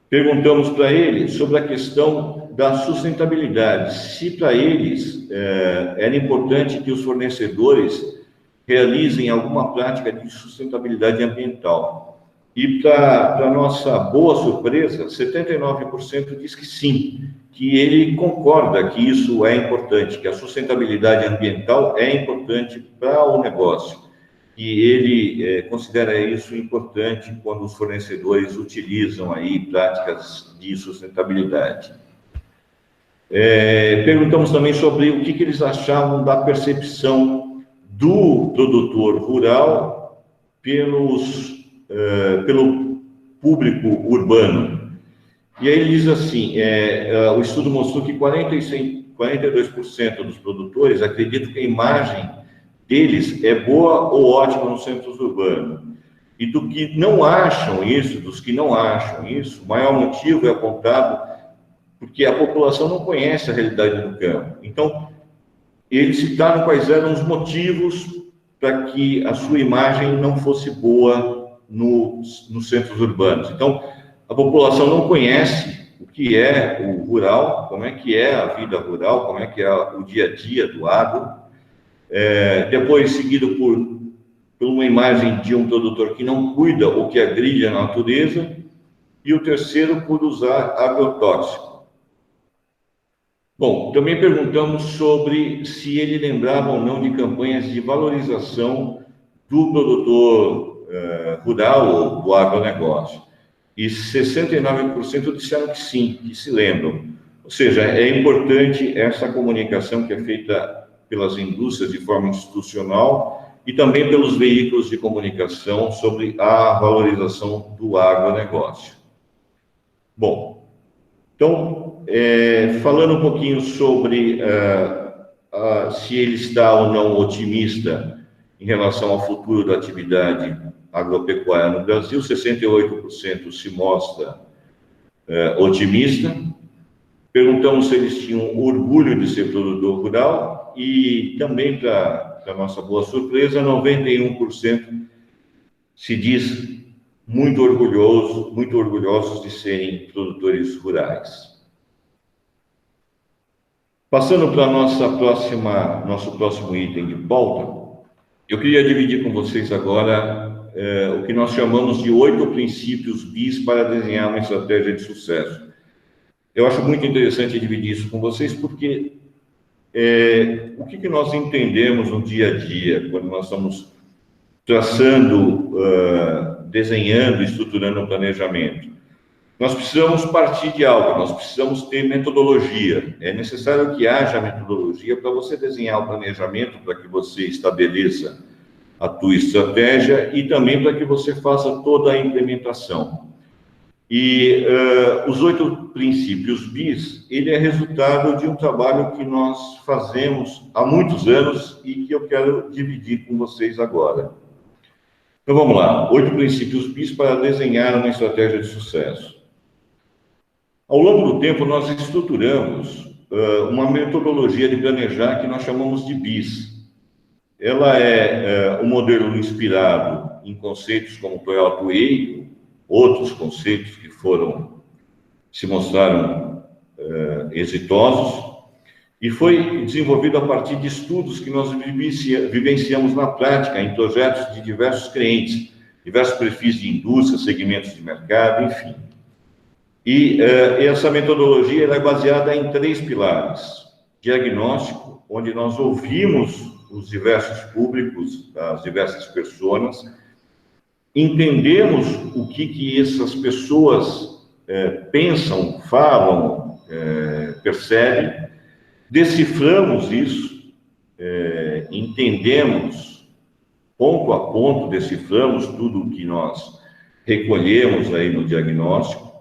Perguntamos para ele sobre a questão da sustentabilidade, se para eles era importante que os fornecedores realizem alguma prática de sustentabilidade ambiental. E para nossa boa surpresa, 79% diz que sim, que ele concorda que isso é importante, que a sustentabilidade ambiental é importante para o negócio. E ele considera isso importante quando os fornecedores utilizam aí práticas de sustentabilidade. Perguntamos também sobre o que eles achavam da percepção do produtor rural pelo público urbano. E aí ele diz assim, o estudo mostrou que 42% dos produtores acreditam que a imagem deles é boa ou ótima nos centros urbanos. E dos que não acham isso, o maior motivo é apontado porque a população não conhece a realidade do campo. Então, eles citaram quais eram os motivos para que a sua imagem não fosse boa nos centros urbanos. Então, a população não conhece o que é o rural, como é que é a vida rural, como é que é o dia a dia do agro. Depois, seguido por uma imagem de um produtor que não cuida ou que agride a natureza. E o terceiro, por usar agrotóxico. Bom, também perguntamos sobre se ele lembrava ou não de campanhas de valorização do produtor rural ou do agronegócio. E 69% disseram que sim, que se lembram. Ou seja, é importante essa comunicação que é feita pelas indústrias de forma institucional e também pelos veículos de comunicação sobre a valorização do agronegócio. Bom, então, falando um pouquinho sobre se ele está ou não otimista em relação ao futuro da atividade agropecuária no Brasil, 68% se mostra otimista. Perguntamos se eles tinham orgulho de ser produtor rural e também, para nossa boa surpresa, 91% se diz muito orgulhosos de serem produtores rurais. Passando para nosso próximo item de pauta, eu queria dividir com vocês agora o que nós chamamos de 8 princípios BIS para desenhar uma estratégia de sucesso. Eu acho muito interessante dividir isso com vocês, porque o que nós entendemos no dia a dia, quando nós estamos traçando, desenhando, estruturando um planejamento. Nós precisamos partir de algo, nós precisamos ter metodologia. É necessário que haja metodologia para você desenhar o planejamento, para que você estabeleça a tua estratégia e também para que você faça toda a implementação. E os 8 princípios BIS, ele é resultado de um trabalho que nós fazemos há muitos anos e que eu quero dividir com vocês agora. Então vamos lá, 8 princípios BIS para desenhar uma estratégia de sucesso. Ao longo do tempo, nós estruturamos uma metodologia de planejar que nós chamamos de BIS. Ela é um modelo inspirado em conceitos como Toyota Way, outros conceitos que se mostraram exitosos, e foi desenvolvido a partir de estudos que nós vivenciamos na prática, em projetos de diversos clientes, diversos perfis de indústria, segmentos de mercado, enfim. E essa metodologia ela é baseada em 3 pilares. Diagnóstico, onde nós ouvimos os diversos públicos, as diversas pessoas, entendemos o que essas pessoas pensam, falam, percebem, deciframos isso, entendemos ponto a ponto, deciframos tudo o que nós recolhemos aí no diagnóstico,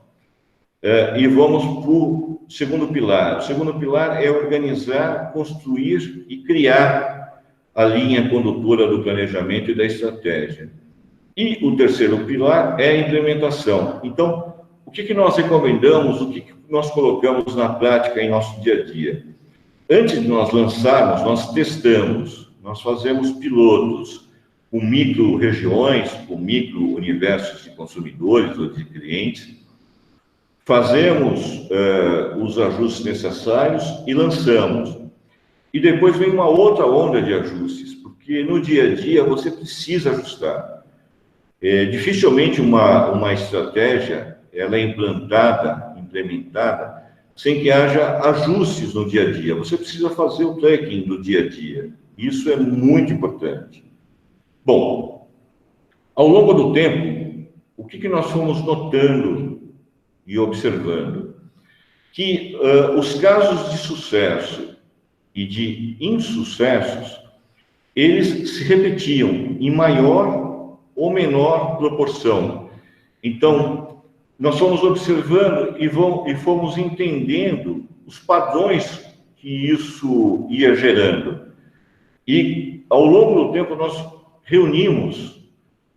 e vamos para o segundo pilar. O segundo pilar é organizar, construir e criar a linha condutora do planejamento e da estratégia. E o terceiro pilar é a implementação. Então, o que nós recomendamos, o que nós colocamos na prática em nosso dia a dia? Antes de nós lançarmos, nós testamos, nós fazemos pilotos com micro-regiões, com micro-universos de consumidores ou de clientes, fazemos os ajustes necessários e lançamos. E depois vem uma outra onda de ajustes, porque no dia a dia você precisa ajustar. Dificilmente uma estratégia ela é implementada, sem que haja ajustes no dia a dia. Você precisa fazer o tracking do dia a dia. Isso é muito importante. Bom, ao longo do tempo, o que nós fomos notando e observando? Que os casos de sucesso e de insucessos, eles se repetiam em maior ou menor proporção. Então, nós fomos observando e fomos entendendo os padrões que isso ia gerando. E, ao longo do tempo, nós reunimos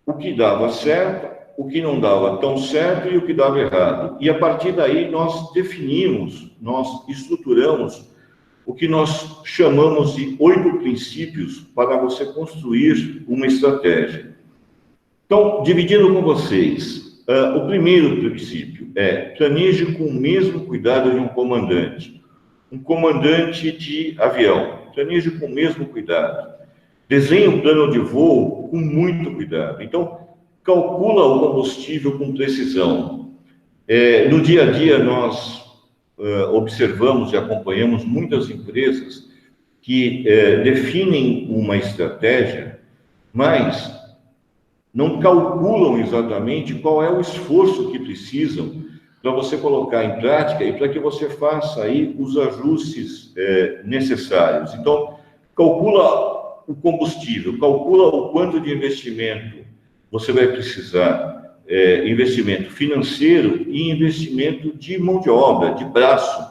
o que dava certo, o que não dava tão certo e o que dava errado. E, a partir daí, nós definimos, nós estruturamos o que nós chamamos de 8 princípios para você construir uma estratégia. Então, dividindo com vocês, o primeiro princípio é planeje com o mesmo cuidado de um comandante de avião. Planeje com o mesmo cuidado. Desenhe um plano de voo com muito cuidado. Então, calcula o combustível com precisão. No dia a dia, nós observamos e acompanhamos muitas empresas que definem uma estratégia, mas não calculam exatamente qual é o esforço que precisam para você colocar em prática e para que você faça aí os ajustes necessários. Então, calcula o combustível, calcula o quanto de investimento você vai precisar, investimento financeiro e investimento de mão de obra, de braço,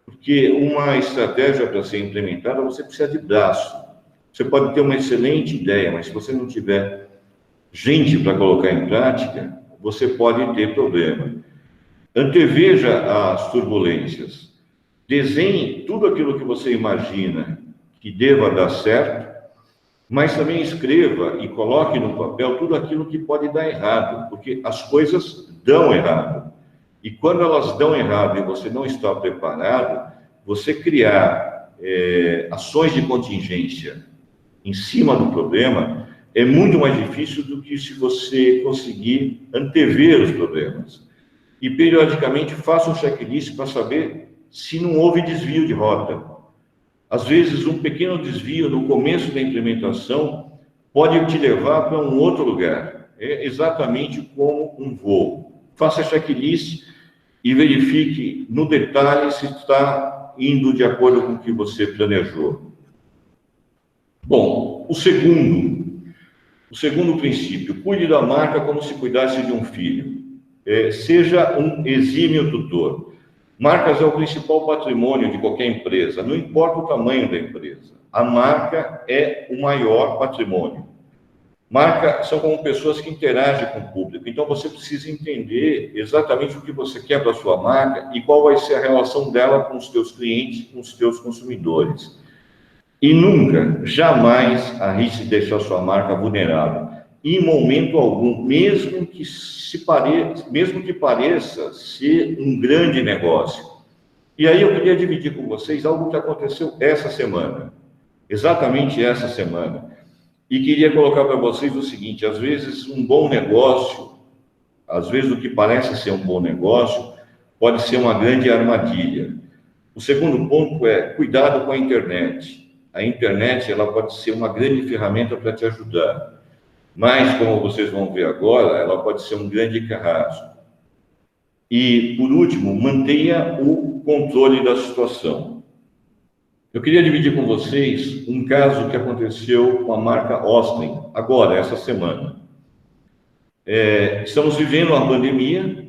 porque uma estratégia para ser implementada, você precisa de braço. Você pode ter uma excelente ideia, mas se você não tiver gente para colocar em prática, você pode ter problema. Anteveja as turbulências. Desenhe tudo aquilo que você imagina que deva dar certo, mas também escreva e coloque no papel tudo aquilo que pode dar errado, porque as coisas dão errado. E quando elas dão errado e você não está preparado, você criar ações de contingência em cima do problema é muito mais difícil do que se você conseguir antever os problemas. E, periodicamente, faça um checklist para saber se não houve desvio de rota. Às vezes, um pequeno desvio no começo da implementação pode te levar para um outro lugar. É exatamente como um voo. Faça checklist e verifique no detalhe se está indo de acordo com o que você planejou. Bom, o segundo princípio, cuide da marca como se cuidasse de um filho. Seja um exímio tutor. Marcas é o principal patrimônio de qualquer empresa, não importa o tamanho da empresa. A marca é o maior patrimônio. Marcas são como pessoas que interagem com o público, então você precisa entender exatamente o que você quer para a sua marca e qual vai ser a relação dela com os teus clientes, com os teus consumidores. E nunca, jamais arrisque deixar sua marca vulnerável, em momento algum, mesmo que pareça ser um grande negócio. E aí eu queria dividir com vocês algo que aconteceu essa semana, exatamente essa semana, e queria colocar para vocês o seguinte: às vezes um bom negócio, às vezes o que parece ser um bom negócio, pode ser uma grande armadilha. O segundo ponto é cuidado com a internet. A internet ela pode ser uma grande ferramenta para te ajudar. Mas, como vocês vão ver agora, ela pode ser um grande carrasco. E, por último, mantenha o controle da situação. Eu queria dividir com vocês um caso que aconteceu com a marca Osklen, agora, essa semana. Estamos vivendo uma pandemia,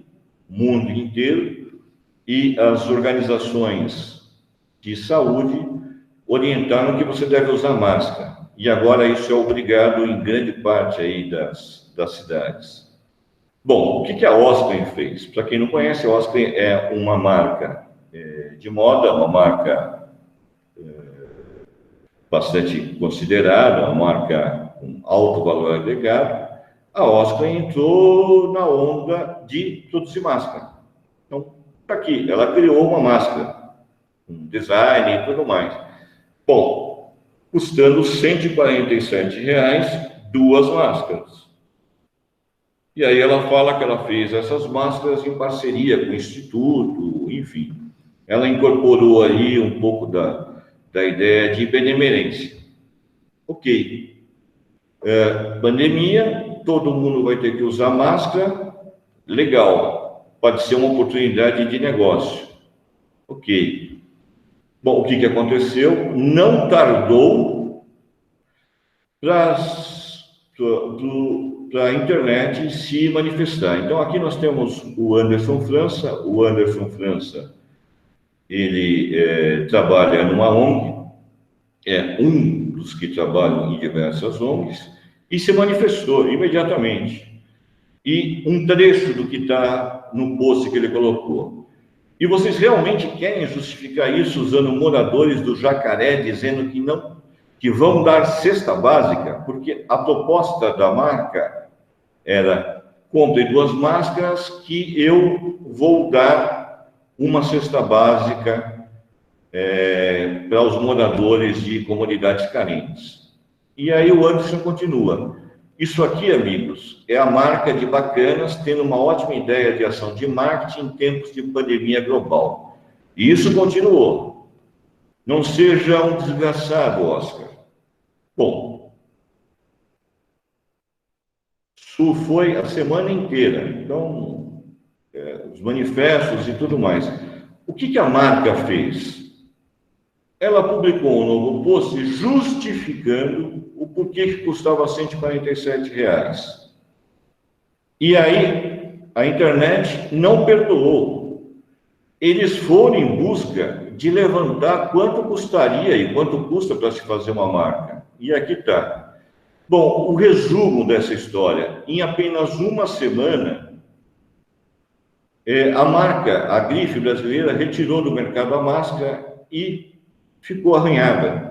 o mundo inteiro, e as organizações de saúde orientaram que você deve usar máscara. E agora isso é obrigado em grande parte aí das cidades. Bom, o que a Osklen fez? Para quem não conhece, a Osklen é uma marca de moda, uma marca bastante considerada, uma marca com alto valor agregado. A Osklen entrou na onda de produzir máscara. Então, para aqui, ela criou uma máscara, um design e tudo mais. Bom, custando R$ 147, 2 máscaras. E aí ela fala que ela fez essas máscaras em parceria com o Instituto, enfim. Ela incorporou aí um pouco da ideia de benemerência. Ok. Pandemia, todo mundo vai ter que usar máscara, legal. Pode ser uma oportunidade de negócio. Ok. Bom, o que aconteceu? Não tardou para a internet se manifestar. Então, aqui nós temos o Anderson França. O Anderson França, ele trabalha numa ONG, é um dos que trabalham em diversas ONGs, e se manifestou imediatamente. E um trecho do que está no post que ele colocou. E vocês realmente querem justificar isso usando moradores do Jacaré, dizendo que vão dar cesta básica? Porque a proposta da marca era: compre 2 máscaras que eu vou dar uma cesta básica para os moradores de comunidades carentes. E aí o Anderson continua. Isso aqui, amigos, é a marca de Bacanas tendo uma ótima ideia de ação de marketing em tempos de pandemia global. E isso continuou. Não seja um desgraçado, Oscar. Bom, isso foi a semana inteira. Então, os manifestos e tudo mais. O que a marca fez? Ela publicou um novo post justificando o porquê que custava R$ 147. E aí, a internet não perdoou. Eles foram em busca de levantar quanto custaria e quanto custa para se fazer uma marca. E aqui está. Bom, o resumo dessa história: em apenas uma semana, a marca, a grife brasileira, retirou do mercado a máscara e ficou arranhada.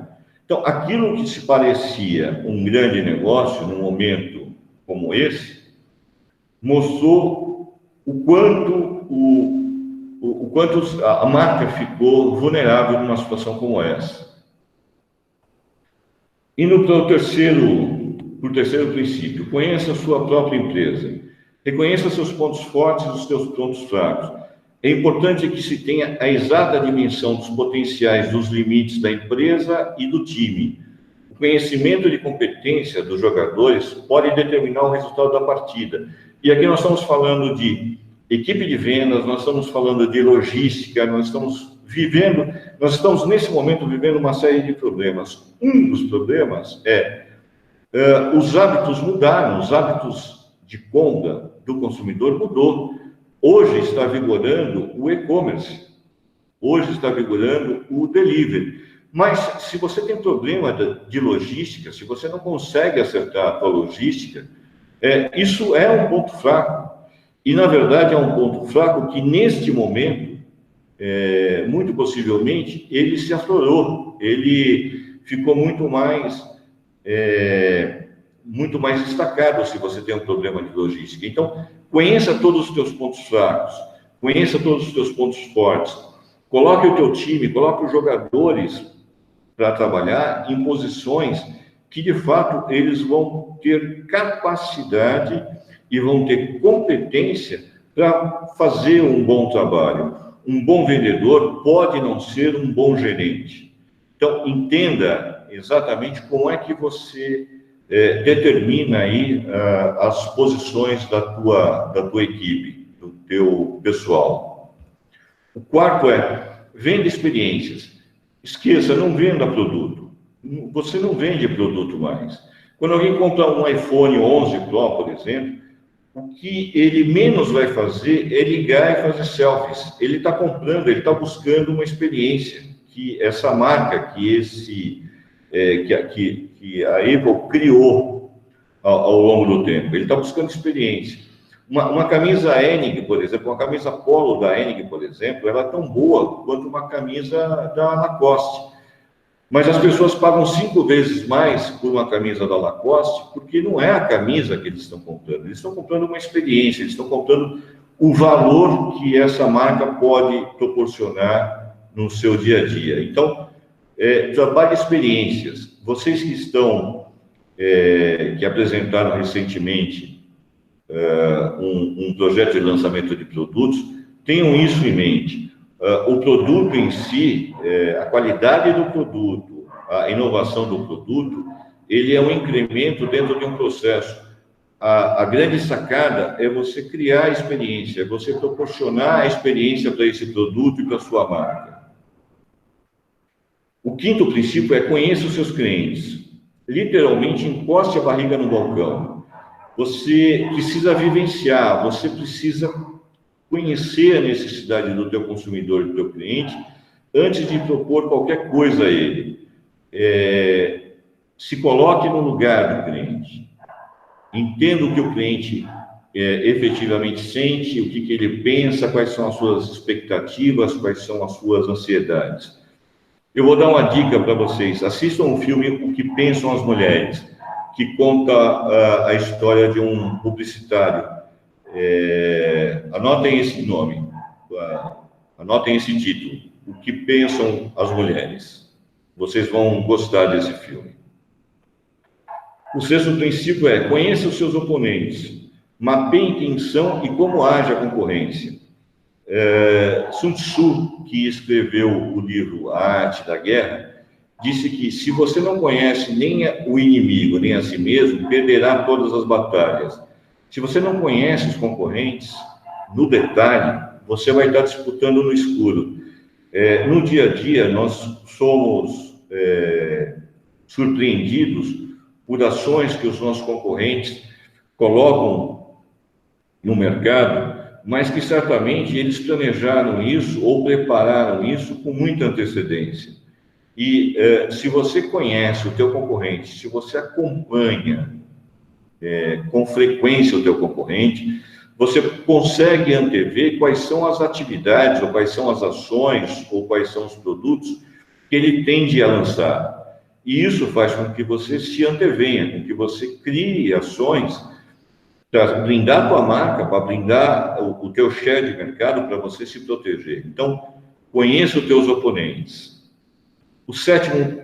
Então, aquilo que se parecia um grande negócio num momento como esse, mostrou o quanto a marca ficou vulnerável numa situação como essa. Indo para o terceiro princípio: conheça a sua própria empresa. Reconheça seus pontos fortes e os seus pontos fracos. É importante que se tenha a exata dimensão dos potenciais, dos limites da empresa e do time. O conhecimento de competência dos jogadores pode determinar o resultado da partida. E aqui nós estamos falando de equipe de vendas, nós estamos falando de logística, nós estamos nesse momento vivendo uma série de problemas. Um dos problemas os hábitos mudaram, os hábitos de compra do consumidor mudou. Hoje está vigorando o e-commerce, hoje está vigorando o delivery. Mas se você tem problema de logística, se você não consegue acertar a sua logística, isso é um ponto fraco. E, na verdade, é um ponto fraco que, neste momento, muito possivelmente, ele se aflorou. Ele ficou muito mais destacado se você tem um problema de logística. Então, conheça todos os teus pontos fracos, conheça todos os teus pontos fortes, coloque o teu time, coloque os jogadores para trabalhar em posições que, de fato, eles vão ter capacidade e vão ter competência para fazer um bom trabalho. Um bom vendedor pode não ser um bom gerente. Então, entenda exatamente como é que você determina aí as posições da tua equipe, do teu pessoal. O quarto venda experiências. Esqueça, não venda produto. Você não vende produto mais. Quando alguém compra um iPhone 11 Pro, por exemplo, o que ele menos vai fazer é ligar e fazer selfies. Ele está comprando, ele está buscando uma experiência que essa marca, que a Apple criou ao longo do tempo. Ele está buscando experiência. Uma camisa Hennig, por exemplo, uma camisa polo da Hennig, por exemplo, ela é tão boa quanto uma camisa da Lacoste. Mas as pessoas pagam 5 vezes mais por uma camisa da Lacoste, porque não é a camisa que eles estão comprando. Eles estão comprando uma experiência, eles estão comprando o valor que essa marca pode proporcionar no seu dia a dia. Então, trabalhe experiências. Vocês que estão, que apresentaram recentemente um projeto de lançamento de produtos, tenham isso em mente. O produto em si, a qualidade do produto, a inovação do produto, ele é um incremento dentro de um processo. A grande sacada é você criar a experiência, é você proporcionar a experiência para esse produto e para a sua marca. O quinto princípio é conheça os seus clientes. Literalmente, encoste a barriga no balcão. Você precisa vivenciar, você precisa conhecer a necessidade do teu consumidor, do teu cliente, antes de propor qualquer coisa a ele. Se coloque no lugar do cliente. Entenda o que o cliente efetivamente sente, o que ele pensa, quais são as suas expectativas, quais são as suas ansiedades. Eu vou dar uma dica para vocês. Assistam um filme O que Pensam as Mulheres, que conta a história de um publicitário. Anotem esse nome, anotem esse título, O que Pensam as Mulheres. Vocês vão gostar desse filme. O sexto princípio conheça os seus oponentes, mapeie quem são e como age a concorrência. Sun Tzu, que escreveu o livro A Arte da Guerra, disse que se você não conhece nem o inimigo, nem a si mesmo, perderá todas as batalhas. Se você não conhece os concorrentes, no detalhe, você vai estar disputando no escuro. No dia a dia, nós somos surpreendidos por ações que os nossos concorrentes colocam no mercado, mas que certamente eles planejaram isso ou prepararam isso com muita antecedência. E se você conhece o teu concorrente, se você acompanha com frequência o teu concorrente, você consegue antever quais são as atividades, ou quais são as ações, ou quais são os produtos que ele tende a lançar. E isso faz com que você se antevenha, com que você crie ações para blindar a tua marca, para blindar o teu share de mercado, para você se proteger. Então, conheça os teus oponentes. O sétimo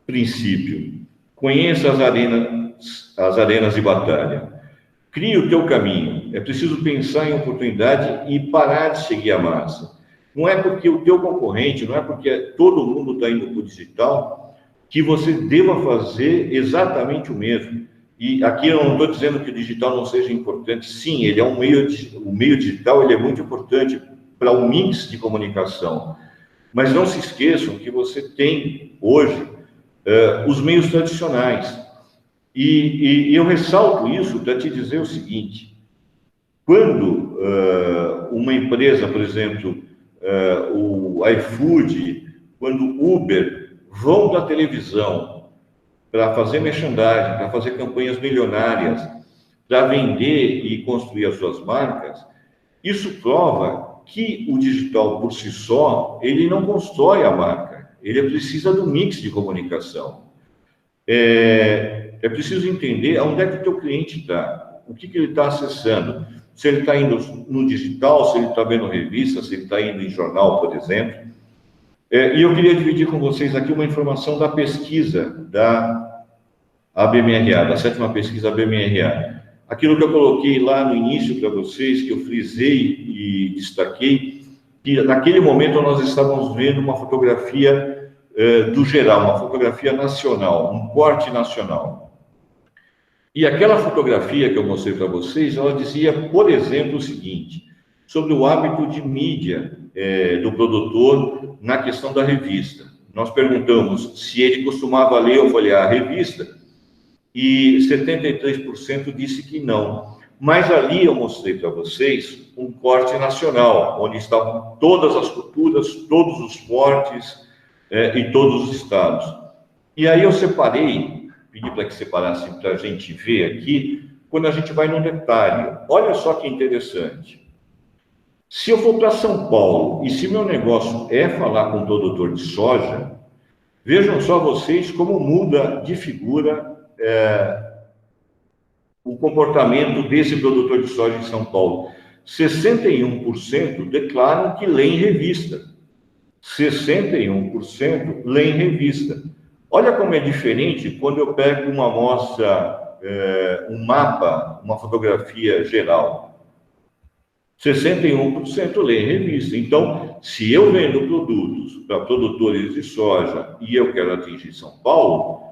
princípio, conheça as arenas de batalha. Crie o teu caminho. É preciso pensar em oportunidade e parar de seguir a massa. Não é porque o teu concorrente, não é porque todo mundo está indo para o digital, que você deva fazer exatamente o mesmo. E aqui eu não estou dizendo que o digital não seja importante. Sim, ele é o meio digital, ele é muito importante para o mix de comunicação. Mas não se esqueçam que você tem hoje os meios tradicionais. E eu ressalto isso para te dizer o seguinte: quando uma empresa, por exemplo, o iFood, quando o Uber vão para a televisão para fazer merchandising, para fazer campanhas milionárias, para vender e construir as suas marcas, isso prova que o digital por si só, ele não constrói a marca, ele precisa do mix de comunicação. É preciso entender onde é que o teu cliente está, o que ele está acessando, se ele está indo no digital, se ele está vendo revista, se ele está indo em jornal, por exemplo. E eu queria dividir com vocês aqui uma informação da pesquisa da ABMRA, da 7ª pesquisa ABMRA. Aquilo que eu coloquei lá no início para vocês, que eu frisei e destaquei, que naquele momento nós estávamos vendo uma fotografia do geral, uma fotografia nacional, um corte nacional. E aquela fotografia que eu mostrei para vocês, ela dizia, por exemplo, o seguinte, sobre o hábito de mídia do produtor na questão da revista. Nós perguntamos se ele costumava ler ou folhear a revista, e 73% disse que não. Mas ali eu mostrei para vocês um corte nacional, onde estavam todas as culturas, todos os portes e todos os estados. E aí eu separei, pedi para que separassem para a gente ver aqui, quando a gente vai no detalhe. Olha só que interessante. Se eu for para São Paulo e se meu negócio é falar com o produtor de soja, vejam só vocês como muda de figura o comportamento desse produtor de soja em São Paulo. 61% declaram que leem revista. 61% leem revista. Olha como é diferente quando eu pego uma amostra, um mapa, uma fotografia geral. 61% leem revista. Então, se eu vendo produtos para produtores de soja e eu quero atingir São Paulo,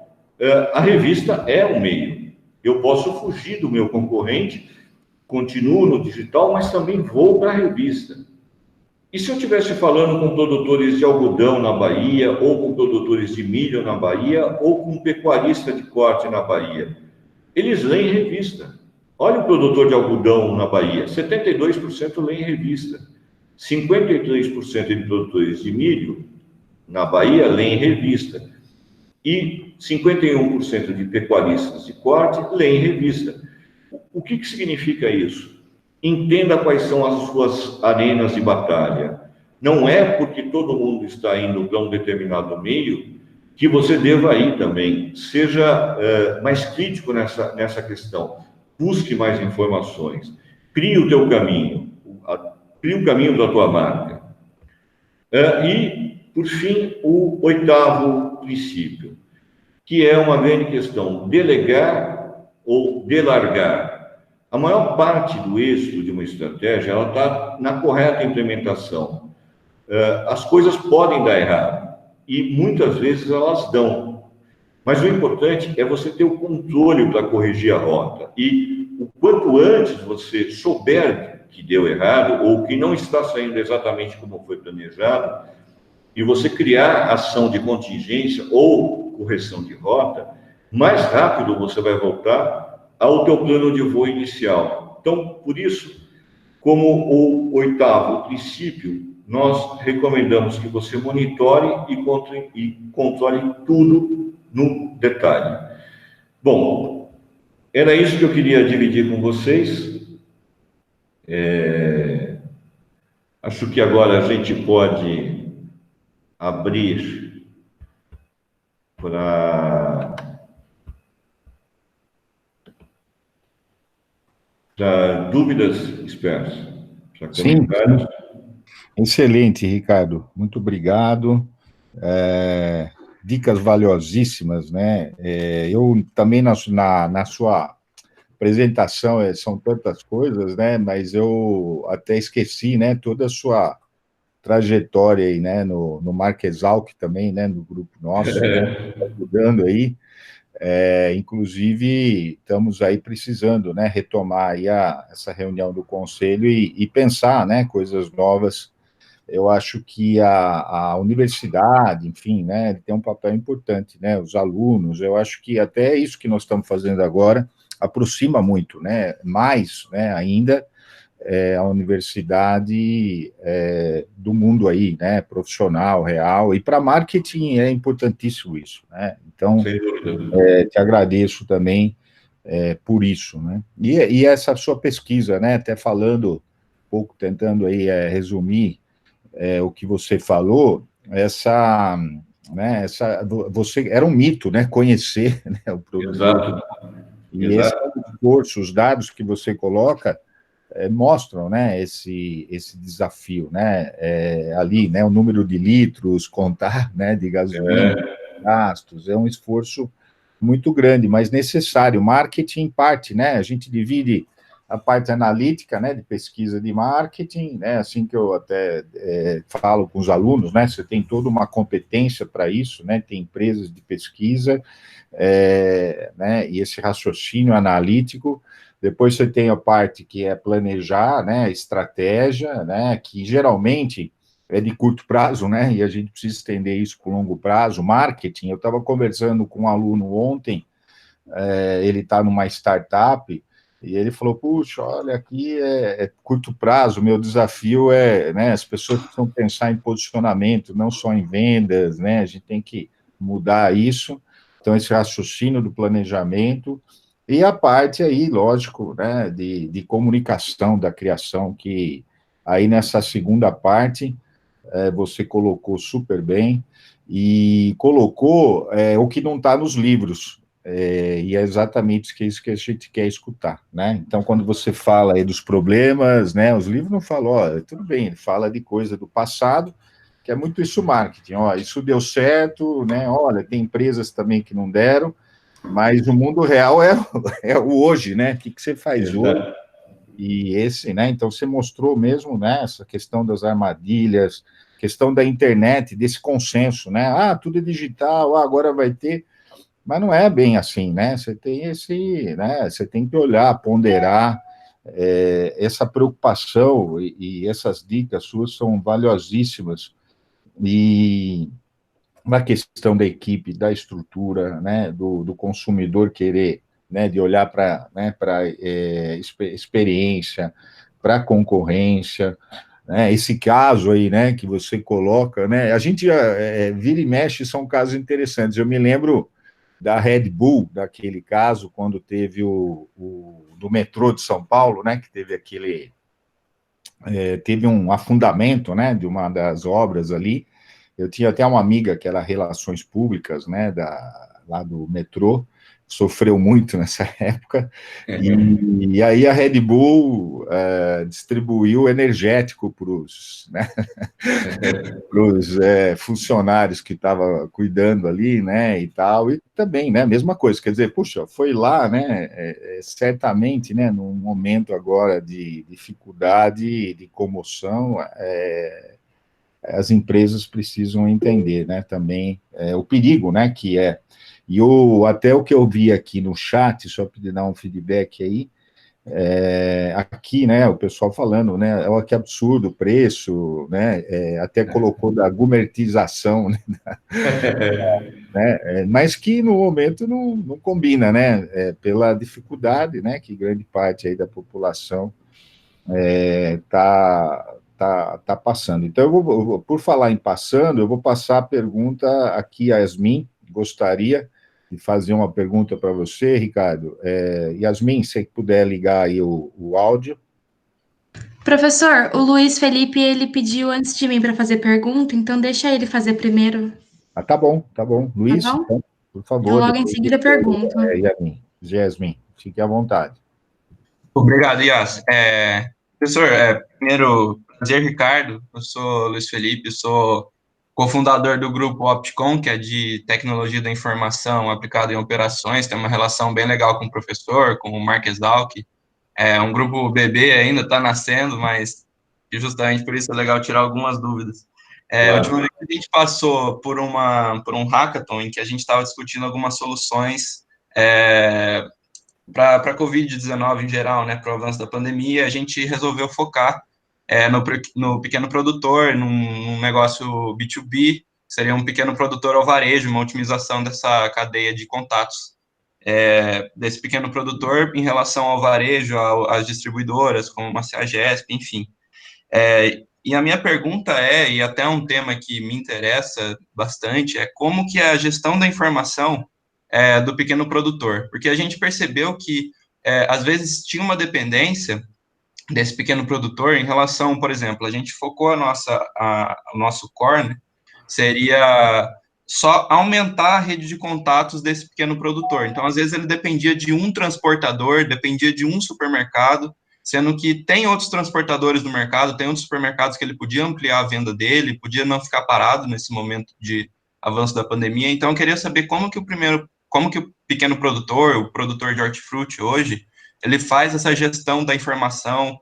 a revista é o meio. Eu posso fugir do meu concorrente, continuo no digital, mas também vou para a revista. E se eu estivesse falando com produtores de algodão na Bahia, ou com produtores de milho na Bahia, ou com um pecuarista de corte na Bahia? Eles leem revista. Olha o produtor de algodão na Bahia, 72% leem revista. 53% de produtores de milho na Bahia leem revista. E 51% de pecuaristas de corte leem revista. O que significa isso? Entenda quais são as suas arenas de batalha. Não é porque todo mundo está indo para um determinado meio que você deva ir também. Seja mais crítico nessa questão. Busque mais informações. Crie o teu caminho. Crie o caminho da tua marca. E, por fim, o 8º princípio, que é uma grande questão: delegar ou delargar. A maior parte do êxito de uma estratégia, ela está na correta implementação. As coisas podem dar errado, e muitas vezes elas dão. Mas o importante é você ter o controle para corrigir a rota. E o quanto antes você souber que deu errado, ou que não está saindo exatamente como foi planejado, e você criar ação de contingência ou correção de rota, mais rápido você vai voltar ao teu plano de voo inicial. Então, por isso, como o 8º princípio, nós recomendamos que você monitore e controle tudo no detalhe. Bom, era isso que eu queria dividir com vocês. Acho que agora a gente pode abrir para dúvidas, expertos. Sim, excelente, Ricardo. Muito obrigado. Dicas valiosíssimas, né? Eu também, na sua apresentação, são tantas coisas, né? Mas eu até esqueci, né? Toda a sua trajetória aí, né? No Marquesalc também, né? No grupo nosso, né? Ajudando aí. Inclusive, estamos aí precisando, né, retomar aí essa reunião do conselho e pensar, né, coisas novas. Eu acho que a universidade, enfim, né, tem um papel importante, né, os alunos, eu acho que até isso que nós estamos fazendo agora aproxima muito, né, mais, né, ainda, a universidade do mundo aí, né, profissional, real, e para marketing é importantíssimo isso, né, então, te agradeço também por isso, né, e essa sua pesquisa, né, até falando um pouco, tentando aí resumir o que você falou, né, você era um mito, né, conhecer, né, o produto. Exato. E esse esforço, os dados que você coloca, mostram, né, esse desafio, né, ali, né, o número de litros, contar, né, de gasolina, gastos, é um esforço muito grande, mas necessário. Marketing, em parte, né, a gente divide a parte analítica, né, de pesquisa de marketing, né, assim que eu até falo com os alunos, né, você tem toda uma competência para isso, né, tem empresas de pesquisa, né, e esse raciocínio analítico. Depois você tem a parte que é planejar, né, estratégia, né, que geralmente é de curto prazo, né, e a gente precisa estender isso para o longo prazo. Marketing, eu estava conversando com um aluno ontem, ele está numa startup, e ele falou, puxa, olha, aqui é curto prazo, meu desafio né, as pessoas precisam pensar em posicionamento, não só em vendas, né, a gente tem que mudar isso, então esse raciocínio do planejamento, e a parte aí, lógico, né, de comunicação, da criação, que aí nessa segunda parte, você colocou super bem, e colocou o que não está nos livros, e é exatamente isso que a gente quer escutar, né? Então, quando você fala aí dos problemas, né, os livros não falam, ó, tudo bem, ele fala de coisa do passado, que é muito isso marketing, ó, isso deu certo, né, olha, tem empresas também que não deram, mas o mundo real é o hoje, né, o que você faz hoje, e esse, né, então você mostrou mesmo, né, essa questão das armadilhas, questão da internet, desse consenso, né, tudo é digital, agora vai ter, mas não é bem assim, né? Você tem né? Você tem que olhar, ponderar, essa preocupação e essas dicas suas são valiosíssimas. E na questão da equipe, da estrutura, né? Do consumidor querer, né? De olhar para, né? Para experiência, para concorrência. Né, esse caso aí, né, que você coloca, né, a gente vira e mexe, são casos interessantes. Eu me lembro da Red Bull, daquele caso, quando teve do metrô de São Paulo, né, que teve teve um afundamento, né, de uma das obras ali. Eu tinha até uma amiga que era relações públicas, né, lá do metrô, sofreu muito nessa época, e aí a Red Bull distribuiu energético para os, né, funcionários que estavam cuidando ali, né, e tal, e também, né, mesma coisa, quer dizer, puxa, foi lá, né, certamente, né, num momento agora de dificuldade, de comoção, as empresas precisam entender, né, também o perigo, né, que é, e até o que eu vi aqui no chat, só para dar um feedback aí, aqui, né, o pessoal falando, né, olha que absurdo o preço, né, até colocou da gumertização, né, mas que no momento não combina, né, pela dificuldade, né, que grande parte aí da população tá passando. Então, por falar em passando, eu vou passar a pergunta aqui a Yasmin, gostaria de fazer uma pergunta para você, Ricardo. Yasmin, se puder ligar aí o áudio. Professor, o Luiz Felipe, ele pediu antes de mim para fazer pergunta, então deixa ele fazer primeiro. Tá bom. Luiz, Tá bom? então, por Eu favor. logo em seguida pergunto. Yasmin, fique à vontade. Obrigado, Yas. Professor, primeiro, prazer, Ricardo. Eu sou Luiz Felipe, sou cofundador do grupo Opticom, que é de tecnologia da informação aplicada em operações. Tem uma relação bem legal com o professor, com o Mark Exalc. É um grupo bebê, ainda está nascendo, mas justamente por isso é legal tirar algumas dúvidas. Claro. A última vez que a gente passou por um hackathon em que a gente estava discutindo algumas soluções para a Covid-19 em geral, né, para o avanço da pandemia, a gente resolveu focar no pequeno produtor, num negócio B2B, que seria um pequeno produtor ao varejo, uma otimização dessa cadeia de contatos desse pequeno produtor em relação ao varejo, às distribuidoras, como a CEAGESP, enfim. E a minha pergunta e até um tema que me interessa bastante, é como que é a gestão da informação do pequeno produtor, porque a gente percebeu que, às vezes, tinha uma dependência desse pequeno produtor em relação, por exemplo, a gente focou o nosso core, né, seria só aumentar a rede de contatos desse pequeno produtor. Então, às vezes, ele dependia de um transportador, dependia de um supermercado, sendo que tem outros transportadores no mercado, tem outros supermercados que ele podia ampliar a venda dele, podia não ficar parado nesse momento de avanço da pandemia. Então, eu queria saber como que o pequeno produtor, o produtor de hortifruti hoje, ele faz essa gestão da informação,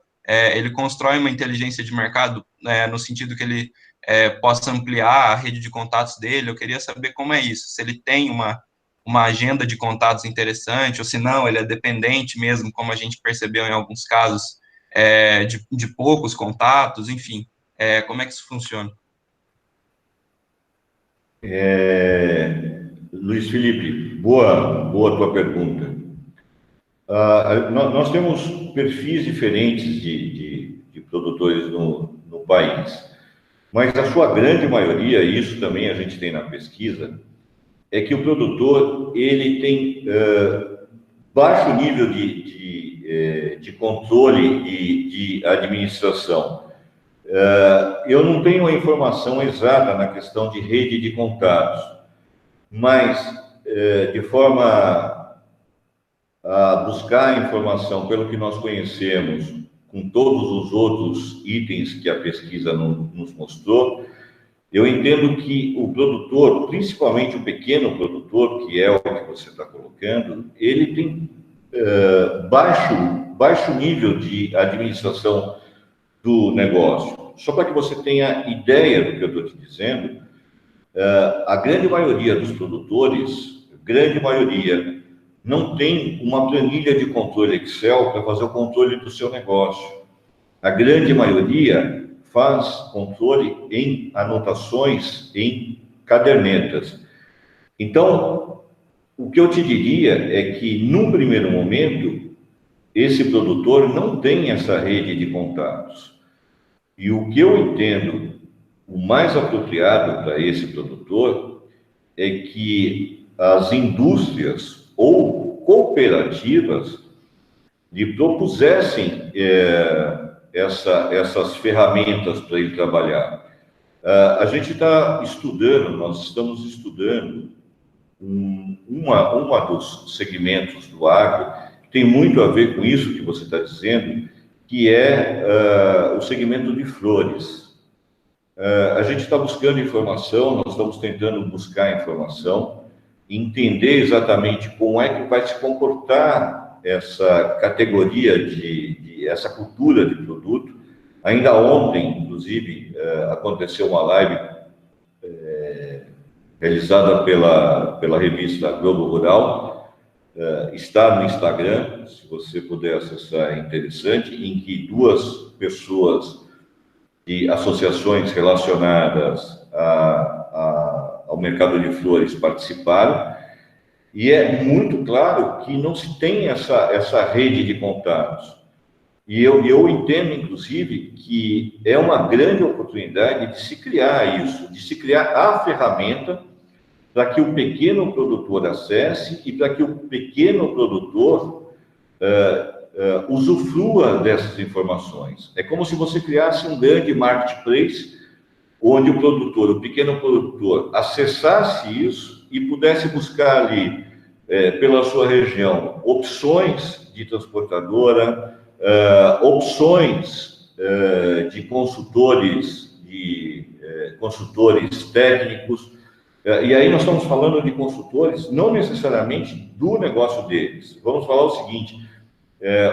ele constrói uma inteligência de mercado, no sentido que ele possa ampliar a rede de contatos dele. Eu queria saber como é isso, se ele tem uma agenda de contatos interessante, ou se não, ele é dependente mesmo, como a gente percebeu em alguns casos, de poucos contatos, enfim, como é que isso funciona? Luiz Felipe, boa tua pergunta. Nós temos perfis diferentes de produtores no país, mas a sua grande maioria, e isso também a gente tem na pesquisa, é que o produtor ele tem baixo nível de controle e de administração. Eu não tenho a informação exata na questão de rede de contatos, mas de forma a buscar informação pelo que nós conhecemos, com todos os outros itens que a pesquisa nos mostrou, eu entendo que o produtor, principalmente o pequeno produtor, que é o que você está colocando, ele tem baixo nível de administração do negócio. Só para que você tenha ideia do que eu estou te dizendo, a grande maioria dos produtores, não tem uma planilha de controle Excel para fazer o controle do seu negócio. A grande maioria faz controle em anotações, em cadernetas. Então, o que eu te diria é que, num primeiro momento, esse produtor não tem essa rede de contatos. E o que eu entendo, o mais apropriado para esse produtor é que as indústrias ou cooperativas lhe propusessem essas ferramentas para ele trabalhar. A gente está estudando, nós estamos estudando uma dos segmentos do agro, que tem muito a ver com isso que você está dizendo, que é o segmento de flores. A gente está buscando informação, nós estamos tentando buscar informação, entender exatamente como é que vai se comportar essa categoria essa cultura de produto. Ainda ontem, inclusive, aconteceu uma live realizada pela revista Globo Rural, está no Instagram, se você puder acessar, é interessante, em que duas pessoas de associações relacionadas ao mercado de flores participaram, e é muito claro que não se tem essa rede de contatos. E eu entendo, inclusive, que é uma grande oportunidade de se criar isso, de se criar a ferramenta para que o pequeno produtor acesse e para que o pequeno produtor usufrua dessas informações. É como se você criasse um grande marketplace onde o pequeno produtor, acessasse isso e pudesse buscar ali, pela sua região, opções de transportadora, opções de consultores técnicos. E aí nós estamos falando de consultores, não necessariamente do negócio deles. Vamos falar o seguinte: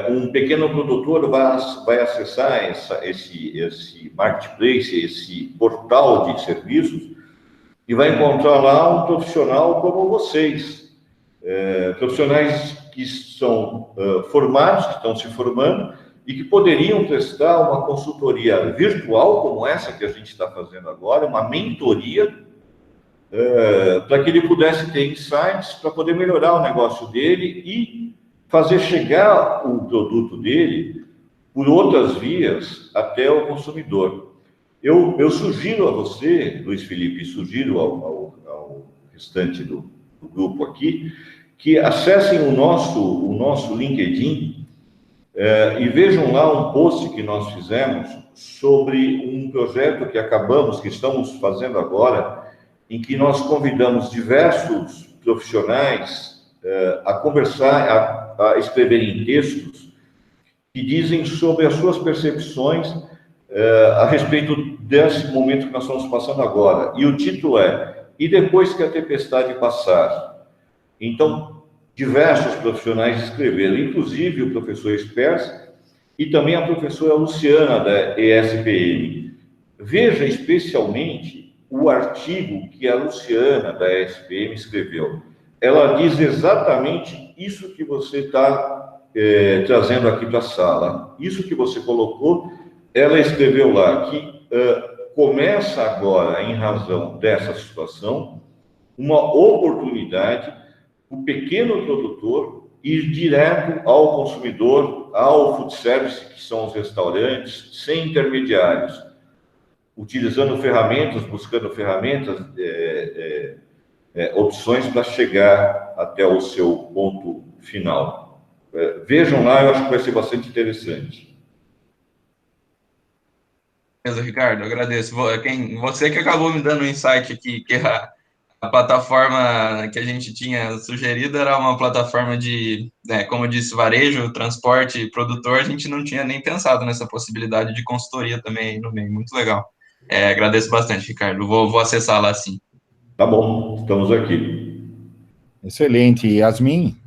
um pequeno produtor vai acessar esse marketplace, esse portal de serviços, e vai encontrar lá um profissional como vocês, profissionais que são formados, que estão se formando, e que poderiam prestar uma consultoria virtual como essa que a gente está fazendo agora, uma mentoria, para que ele pudesse ter insights para poder melhorar o negócio dele e fazer chegar o produto dele por outras vias até o consumidor. Eu sugiro a você, Luiz Felipe, sugiro ao restante do grupo aqui, que acessem o nosso LinkedIn e vejam lá um post que nós fizemos sobre um projeto que estamos fazendo agora, em que nós convidamos diversos profissionais a conversar, a escreverem textos que dizem sobre as suas percepções a respeito desse momento que nós estamos passando agora. E o título é: E depois que a tempestade passar? Então, diversos profissionais escreveram, inclusive o professor Spers e também a professora Luciana, da ESPM. Veja especialmente o artigo que a Luciana, da ESPM, escreveu. Ela diz exatamente isso que você está trazendo aqui para a sala. Isso que você colocou, ela escreveu lá, que começa agora, em razão dessa situação, uma oportunidade o pequeno produtor ir direto ao consumidor, ao food service, que são os restaurantes, sem intermediários, utilizando ferramentas, buscando ferramentas, opções para chegar até o seu ponto final. Vejam lá, eu acho que vai ser bastante interessante. Beleza, Ricardo, eu agradeço. Você que acabou me dando um insight aqui, que a plataforma que a gente tinha sugerido era uma plataforma de, como eu disse, varejo, transporte, produtor. A gente não tinha nem pensado nessa possibilidade de consultoria também aí no meio. Muito legal. Agradeço bastante, Ricardo. Vou acessar lá sim. Tá bom, estamos aqui. Excelente. Yasmin?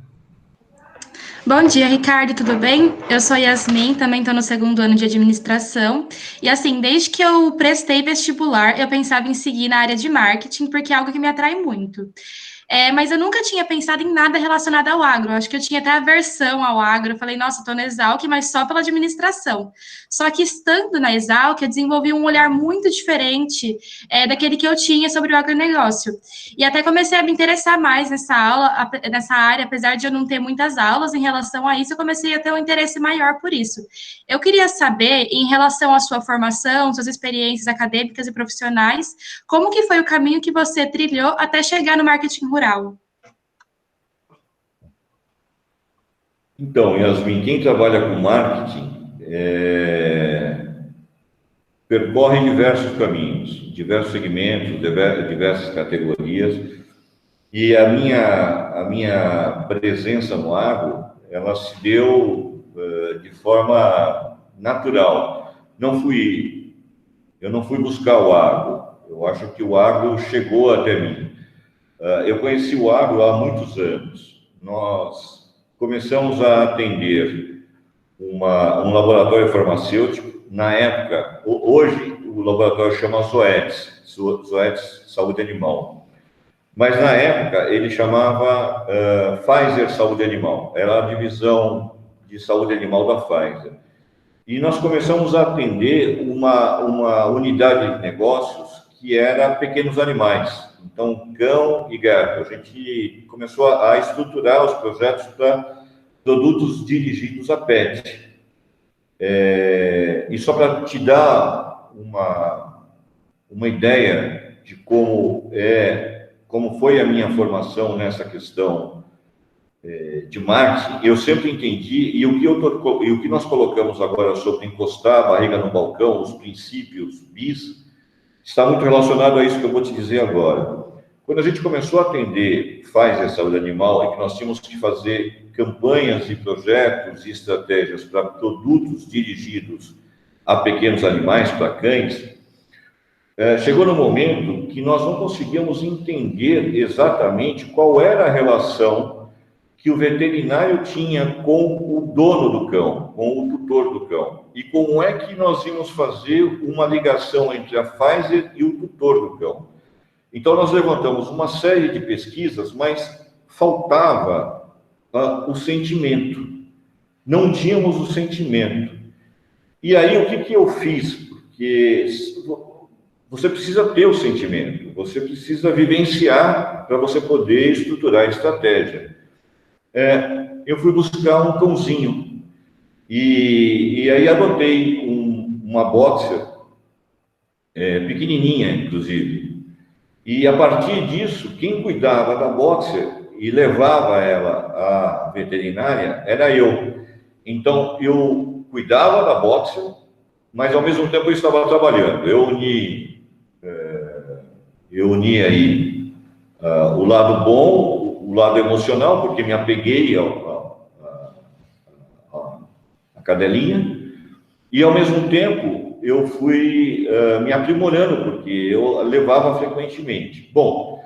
Bom dia, Ricardo, tudo bem? Eu sou Yasmin, também estou no segundo ano de administração. E assim, desde que eu prestei vestibular, eu pensava em seguir na área de marketing, porque é algo que me atrai muito. Mas eu nunca tinha pensado em nada relacionado ao agro. Acho que eu tinha até aversão ao agro. Eu falei, nossa, estou na Exalc, mas só pela administração. Só que estando na Exalc, eu desenvolvi um olhar muito diferente daquele que eu tinha sobre o agronegócio. E até comecei a me interessar mais nessa área, apesar de eu não ter muitas aulas em relação a isso, eu comecei a ter um interesse maior por isso. Eu queria saber, em relação à sua formação, suas experiências acadêmicas e profissionais, como que foi o caminho que você trilhou até chegar no marketing rural? Então, Yasmin, quem trabalha com marketing percorre diversos caminhos, diversos segmentos, diversas categorias, e a minha presença no agro, ela se deu de forma natural. Eu não fui buscar o agro, eu acho que o agro chegou até mim. Eu conheci o agro há muitos anos. Nós começamos a atender um laboratório farmacêutico. Na época, hoje o laboratório chama Zoetis Saúde Animal. Mas na época ele chamava Pfizer Saúde Animal. Era a divisão de saúde animal da Pfizer. E nós começamos a atender uma unidade de negócios que era pequenos animais. Então, cão e gato. A gente começou a estruturar os projetos para produtos dirigidos a pet. E só para te dar uma ideia de como foi a minha formação nessa questão de marketing, eu sempre entendi, e o que nós colocamos agora sobre encostar a barriga no balcão, os princípios BIS, está muito relacionado a isso que eu vou te dizer agora. Quando a gente começou a atender Pfizer Saúde Animal, e que nós tínhamos que fazer campanhas e projetos e estratégias para produtos dirigidos a pequenos animais, para cães, chegou no momento que nós não conseguíamos entender exatamente qual era a relação que o veterinário tinha com o dono do cão, com o tutor do cão. E como é que nós íamos fazer uma ligação entre a Pfizer e o tutor do cão. Então, nós levantamos uma série de pesquisas, mas faltava o sentimento. Não tínhamos o sentimento. E aí, o que eu fiz? Porque você precisa ter o sentimento, você precisa vivenciar para você poder estruturar a estratégia. Eu fui buscar um cãozinho e aí adotei uma boxer pequenininha, inclusive. E a partir disso, quem cuidava da boxer e levava ela à veterinária era eu. Então, eu cuidava da boxer, mas ao mesmo tempo eu estava trabalhando. Eu uni aí o lado bom, o lado emocional, porque me apeguei à cadelinha, e ao mesmo tempo eu fui me aprimorando, porque eu levava frequentemente. Bom,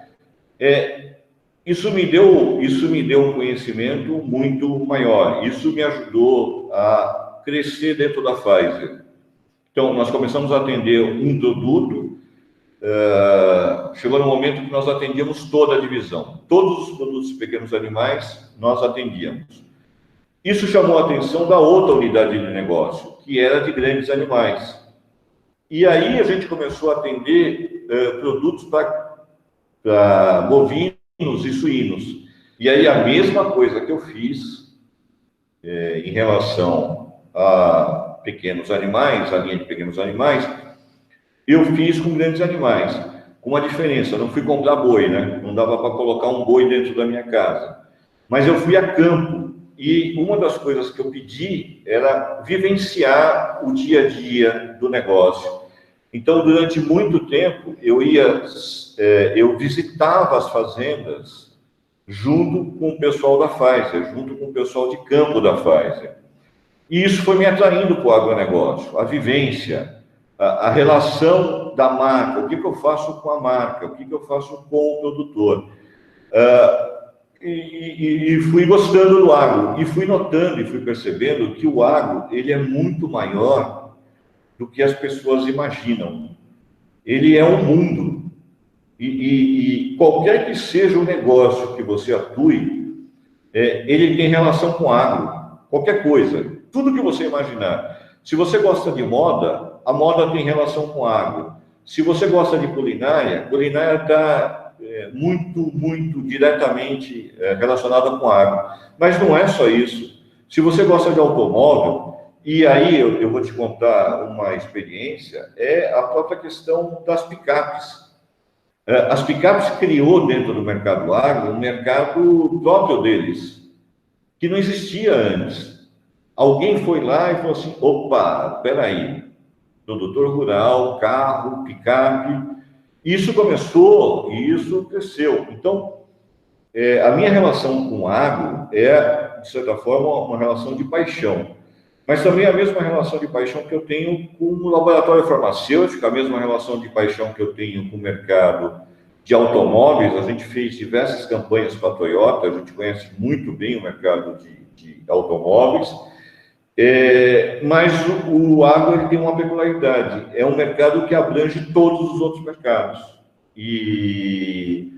Isso me deu um conhecimento muito maior. Isso me ajudou a crescer dentro da Pfizer. Então, nós começamos a atender um produto, chegou no momento que nós atendíamos toda a divisão. Todos os produtos de pequenos animais, nós atendíamos. Isso chamou a atenção da outra unidade de negócio, que era de grandes animais. E aí a gente começou a atender produtos para bovinos e suínos. E aí a mesma coisa que eu fiz em relação a pequenos animais, a linha de pequenos animais, eu fiz com grandes animais, com uma diferença. Eu não fui comprar boi, né? Não dava para colocar um boi dentro da minha casa. Mas eu fui a campo. E uma das coisas que eu pedi era vivenciar o dia a dia do negócio. Então, durante muito tempo, eu visitava as fazendas junto com o pessoal da Pfizer, junto com o pessoal de campo da Pfizer. E isso foi me atraindo para o agronegócio, a vivência, a relação da marca, o que eu faço com a marca, o que eu faço com o produtor. E fui gostando do agro, e fui notando e fui percebendo que o agro ele é muito maior do que as pessoas imaginam. Ele é um mundo, e qualquer que seja o negócio que você atue, ele tem relação com agro, qualquer coisa, tudo que você imaginar. Se você gosta de moda, a moda tem relação com agro. Se você gosta de culinária, a culinária está muito diretamente relacionada com agro. Mas não é só isso. Se você gosta de automóvel, e aí eu vou te contar uma experiência, é a própria questão das picapes. As picapes criou dentro do mercado agro um mercado próprio deles, que não existia antes. Alguém foi lá e falou assim, opa, peraí, produtor rural, carro, picape, isso começou e isso cresceu. Então, a minha relação com o agro é, de certa forma, uma relação de paixão. Mas também a mesma relação de paixão que eu tenho com o laboratório farmacêutico, a mesma relação de paixão que eu tenho com o mercado de automóveis. A gente fez diversas campanhas para a Toyota, a gente conhece muito bem o mercado de automóveis. Mas o agro ele tem uma peculiaridade, é um mercado que abrange todos os outros mercados. E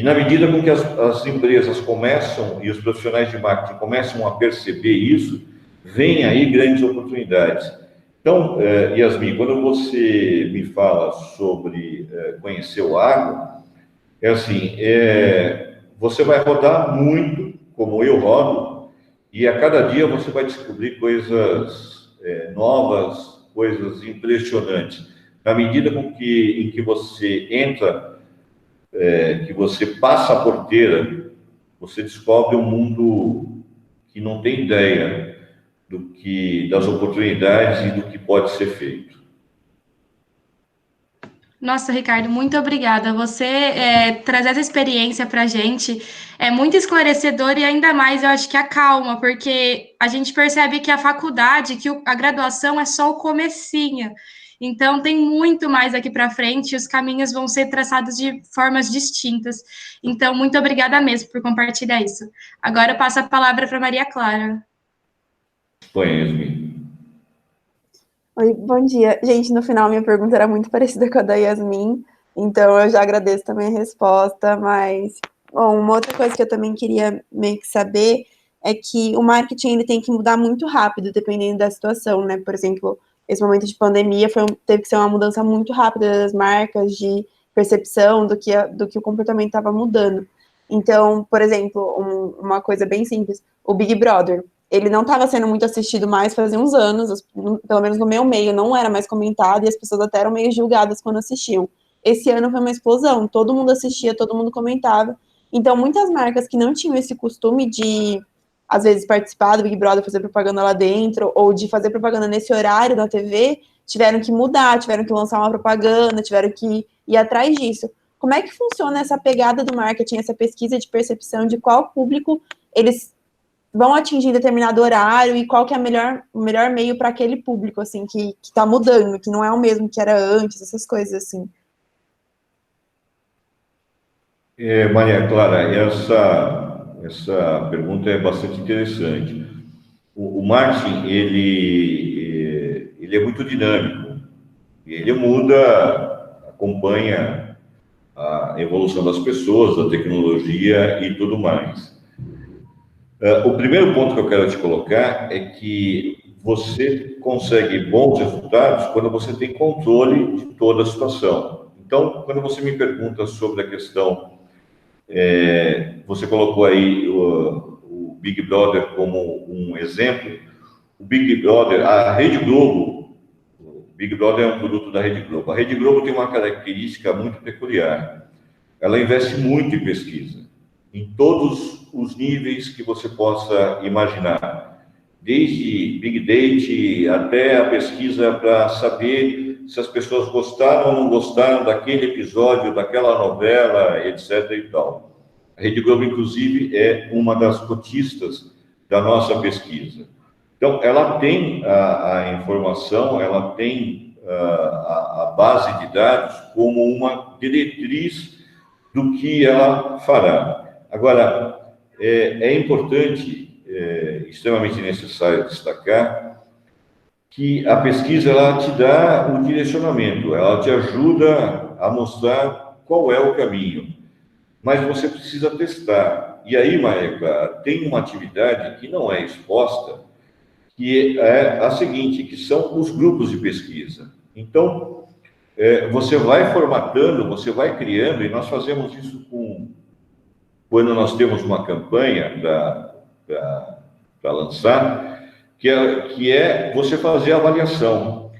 na medida com que as empresas começam, e os profissionais de marketing começam a perceber isso, vem aí grandes oportunidades. Então, Yasmin, quando você me fala sobre conhecer o agro, é assim, você vai rodar muito, como eu rodo, e a cada dia você vai descobrir coisas novas, coisas impressionantes. Na medida em que você entra, que você passa a porteira, você descobre um mundo que não tem ideia das oportunidades e do que pode ser feito. Nossa, Ricardo, muito obrigada. Você trazer essa experiência para a gente é muito esclarecedor e ainda mais eu acho que acalma, porque a gente percebe que a faculdade, que a graduação é só o comecinho. Então, tem muito mais aqui para frente e os caminhos vão ser traçados de formas distintas. Então, muito obrigada mesmo por compartilhar isso. Agora eu passo a palavra para Maria Clara. Põe, Yasmin. Oi, bom dia. Gente, no final minha pergunta era muito parecida com a da Yasmin, então eu já agradeço também a resposta, mas bom, uma outra coisa que eu também queria meio que saber é que o marketing ele tem que mudar muito rápido, dependendo da situação, né? Por exemplo, esse momento de pandemia teve que ser uma mudança muito rápida das marcas, de percepção do que o comportamento estava mudando. Então, por exemplo, uma coisa bem simples, o Big Brother. Ele não estava sendo muito assistido mais fazia uns anos, pelo menos no meu meio, não era mais comentado, e as pessoas até eram meio julgadas quando assistiam. Esse ano foi uma explosão, todo mundo assistia, todo mundo comentava. Então, muitas marcas que não tinham esse costume de, às vezes, participar do Big Brother, fazer propaganda lá dentro, ou de fazer propaganda nesse horário na TV, tiveram que mudar, tiveram que lançar uma propaganda, tiveram que ir atrás disso. Como é que funciona essa pegada do marketing, essa pesquisa de percepção de qual público eles vão atingir determinado horário e qual que é o melhor meio para aquele público, assim, que está mudando, que não é o mesmo que era antes, essas coisas, assim. Maria Clara, essa pergunta é bastante interessante. O marketing, ele é muito dinâmico, ele muda, acompanha a evolução das pessoas, da tecnologia e tudo mais. O primeiro ponto que eu quero te colocar é que você consegue bons resultados quando você tem controle de toda a situação. Então, quando você me pergunta sobre a questão, você colocou aí o Big Brother como um exemplo. O Big Brother, a Rede Globo, o Big Brother é um produto da Rede Globo. A Rede Globo tem uma característica muito peculiar. Ela investe muito em pesquisa, em todos os níveis que você possa imaginar, desde Big Data até a pesquisa para saber se as pessoas gostaram ou não gostaram daquele episódio, daquela novela, etc. e tal. A Rede Globo, inclusive, é uma das cotistas da nossa pesquisa. Então, ela tem a informação, ela tem a base de dados como uma diretriz do que ela fará. Agora, é importante, extremamente necessário destacar que a pesquisa ela te dá um direcionamento, ela te ajuda a mostrar qual é o caminho, mas você precisa testar. E aí, Maria Clara, tem uma atividade que não é exposta, que é a seguinte, que são os grupos de pesquisa. Então, você vai formatando, você vai criando, e nós fazemos isso quando nós temos uma campanha para lançar, que é você fazer a avaliação.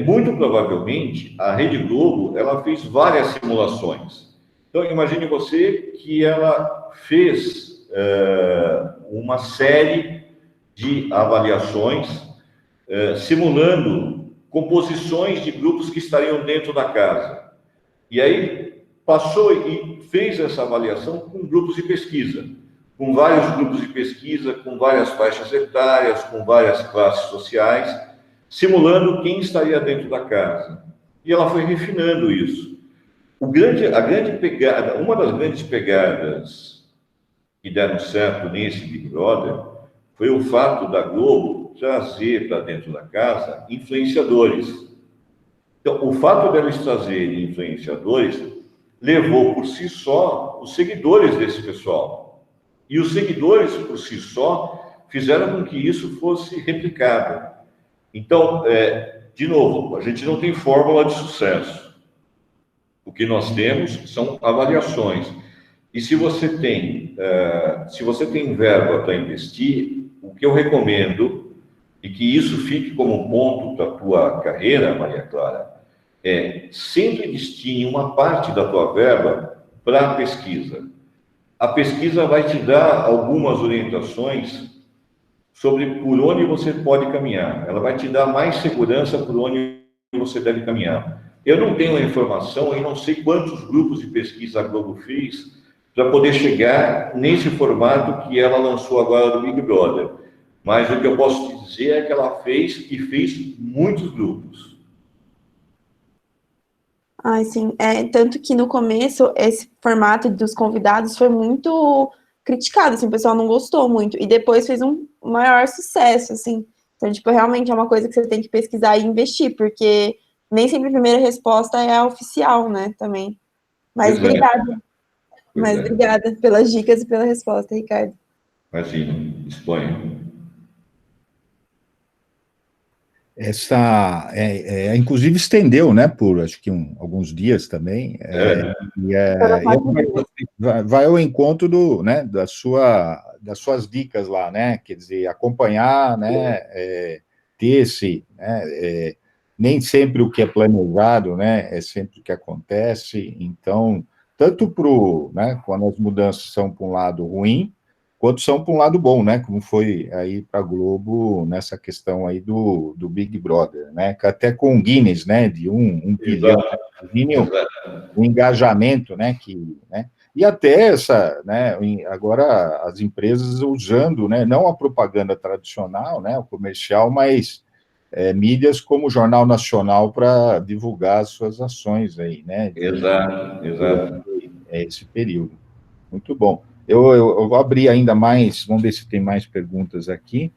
Muito provavelmente, a Rede Globo, ela fez várias simulações. Então, imagine você que ela fez uma série de avaliações, simulando composições de grupos que estariam dentro da casa. E aí, passou e fez essa avaliação com grupos de pesquisa, com vários grupos de pesquisa, com várias faixas etárias, com várias classes sociais, simulando quem estaria dentro da casa. E ela foi refinando isso. A grande pegada, uma das grandes pegadas que deram certo nesse Big Brother foi o fato da Globo trazer para dentro da casa influenciadores. Então, o fato deles trazerem influenciadores levou por si só os seguidores desse pessoal. E os seguidores, por si só, fizeram com que isso fosse replicado. Então, de novo, a gente não tem fórmula de sucesso. O que nós temos são avaliações. E se você tem verba para investir, o que eu recomendo, e que isso fique como ponto da tua carreira, Maria Clara, sempre destine uma parte da tua verba para a pesquisa. A pesquisa vai te dar algumas orientações sobre por onde você pode caminhar. Ela vai te dar mais segurança por onde você deve caminhar. Eu não tenho a informação e não sei quantos grupos de pesquisa a Globo fez para poder chegar nesse formato que ela lançou agora do Big Brother. Mas o que eu posso te dizer é que ela fez e fez muitos grupos. Sim. Tanto que no começo, esse formato dos convidados foi muito criticado, assim, o pessoal não gostou muito. E depois fez um maior sucesso, assim. Então, tipo, realmente é uma coisa que você tem que pesquisar e investir, porque nem sempre a primeira resposta é a oficial, né, também. Mas obrigada. Mas obrigada pelas dicas e pela resposta, Ricardo. Imagina, exponha. Inclusive estendeu, né, por acho que alguns dias também, vai ao encontro das suas dicas lá, né, quer dizer, acompanhar, né, nem sempre o que é planejado, né, é sempre o que acontece, então, tanto quando as mudanças são para um lado ruim, quanto são para um lado bom, né, como foi aí para a Globo nessa questão aí do Big Brother, né, até com o Guinness, né, de 1 bilhão, o engajamento, né, e até agora as empresas usando, né, não a propaganda tradicional, né, o comercial, mas mídias como o Jornal Nacional para divulgar as suas ações aí, né. Exato. esse período. Muito bom. Eu vou abrir ainda mais, vamos ver se tem mais perguntas aqui,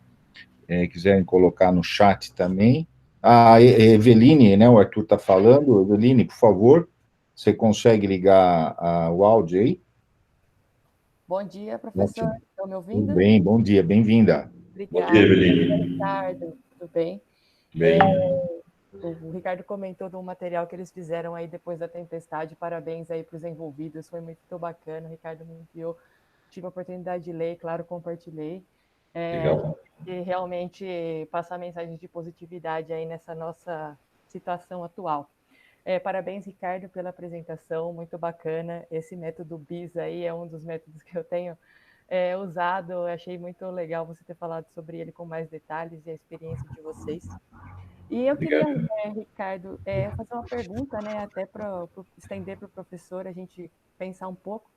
quiserem colocar no chat também. A Eveline, né, o Arthur está falando. Eveline, por favor, você consegue ligar o áudio aí? Bom dia, professor. Estão me ouvindo? Tudo bem, bom dia, bem-vinda. Obrigada. Bom dia, Eveline. Ricardo, tudo bem? Bem. O Ricardo comentou do material que eles fizeram aí depois da tempestade. Parabéns aí para os envolvidos, foi muito bacana. O Ricardo me enviou, tive a oportunidade de ler, claro, compartilhei. Legal. E realmente passar mensagem de positividade aí nessa nossa situação atual. Parabéns, Ricardo, pela apresentação, muito bacana. Esse método BIS aí é um dos métodos que eu tenho usado. Eu achei muito legal você ter falado sobre ele com mais detalhes e a experiência de vocês. E eu queria, Ricardo, fazer uma pergunta, né, até para estender para o professor, a gente pensar um pouco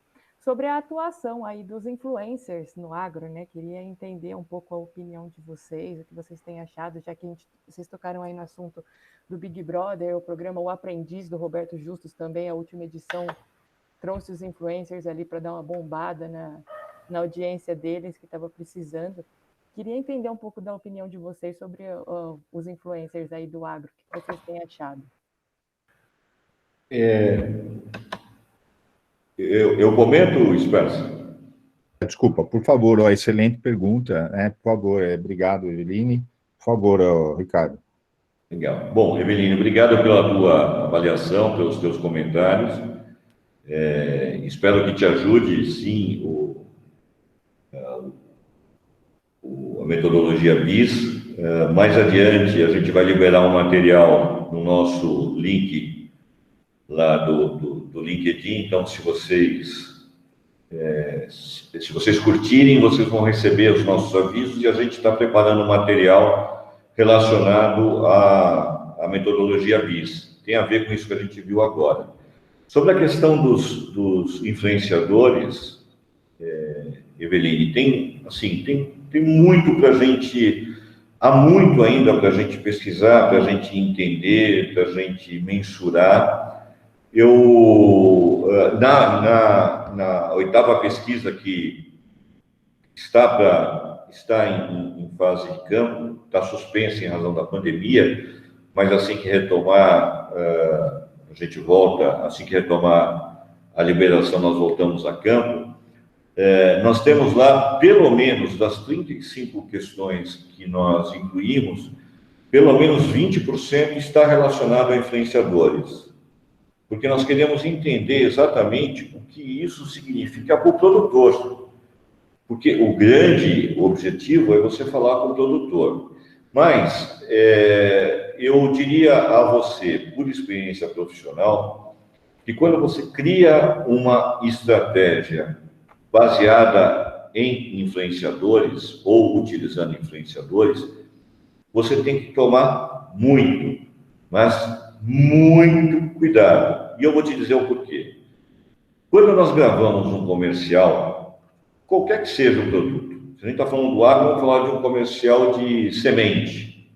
sobre a atuação aí dos influencers no agro, né? Queria entender um pouco a opinião de vocês, o que vocês têm achado, já que vocês tocaram aí no assunto do Big Brother, o programa O Aprendiz, do Roberto Justus, também a última edição trouxe os influencers ali para dar uma bombada na audiência deles, que estava precisando. Queria entender um pouco da opinião de vocês sobre os influencers aí do agro, o que vocês têm achado. Eu comento, Spencer? Desculpa, por favor, excelente pergunta, por favor, obrigado, Eveline. Por favor, Ricardo. Legal. Bom, Eveline, obrigado pela tua avaliação, pelos teus comentários. Espero que te ajude, sim, a metodologia BIS. Mais adiante, a gente vai liberar um material no nosso link lá do LinkedIn. Então, se vocês curtirem, vocês vão receber os nossos avisos, e a gente está preparando um material relacionado à metodologia BIS. Tem a ver com isso que a gente viu agora. Sobre a questão dos influenciadores, Eveline, tem muito para a gente, há muito ainda para a gente pesquisar, para a gente entender, para a gente mensurar. Na oitava pesquisa que está em fase de campo, está suspensa em razão da pandemia, mas assim que retomar, a gente volta, assim que retomar a liberação, nós voltamos a campo. Nós temos lá, pelo menos, das 35 questões que nós incluímos, pelo menos 20% está relacionado a influenciadores. Porque nós queremos entender exatamente o que isso significa para o produtor. Porque o grande objetivo é você falar com o produtor. Mas eu diria a você, por experiência profissional, que quando você cria uma estratégia baseada em influenciadores ou utilizando influenciadores, você tem que tomar muito, mas muito cuidado. E eu vou te dizer o porquê. Quando nós gravamos um comercial, qualquer que seja o produto, se a gente está falando do agro, vamos falar de um comercial de semente.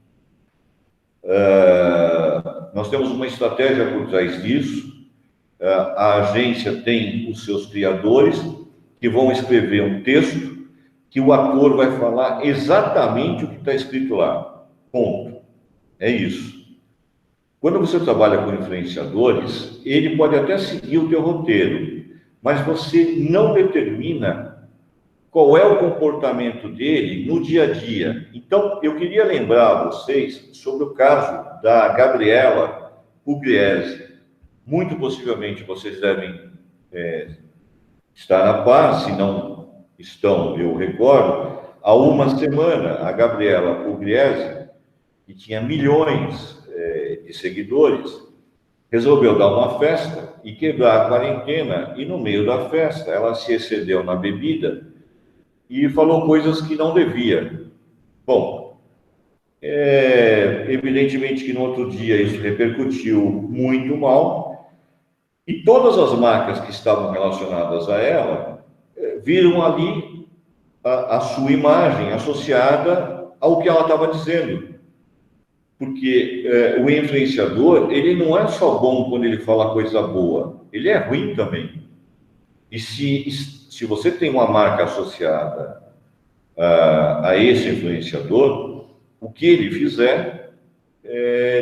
Nós temos uma estratégia por trás disso. A agência tem os seus criadores que vão escrever um texto que o ator vai falar exatamente o que está escrito lá. Ponto. É isso. Quando você trabalha com influenciadores, ele pode até seguir o teu roteiro, mas você não determina qual é o comportamento dele no dia a dia. Então, eu queria lembrar a vocês sobre o caso da Gabriela Pugliese. Muito possivelmente vocês devem estar a par, se não estão, eu recordo, há uma semana, a Gabriela Pugliese, que tinha milhões de seguidores, resolveu dar uma festa e quebrar a quarentena, e no meio da festa ela se excedeu na bebida e falou coisas que não devia. Bom, evidentemente que no outro dia isso repercutiu muito mal, e todas as marcas que estavam relacionadas a ela viram ali a sua imagem associada ao que ela estava dizendo. Porque o influenciador, ele não é só bom quando ele fala coisa boa, ele é ruim também. E se você tem uma marca associada a esse influenciador, o que ele fizer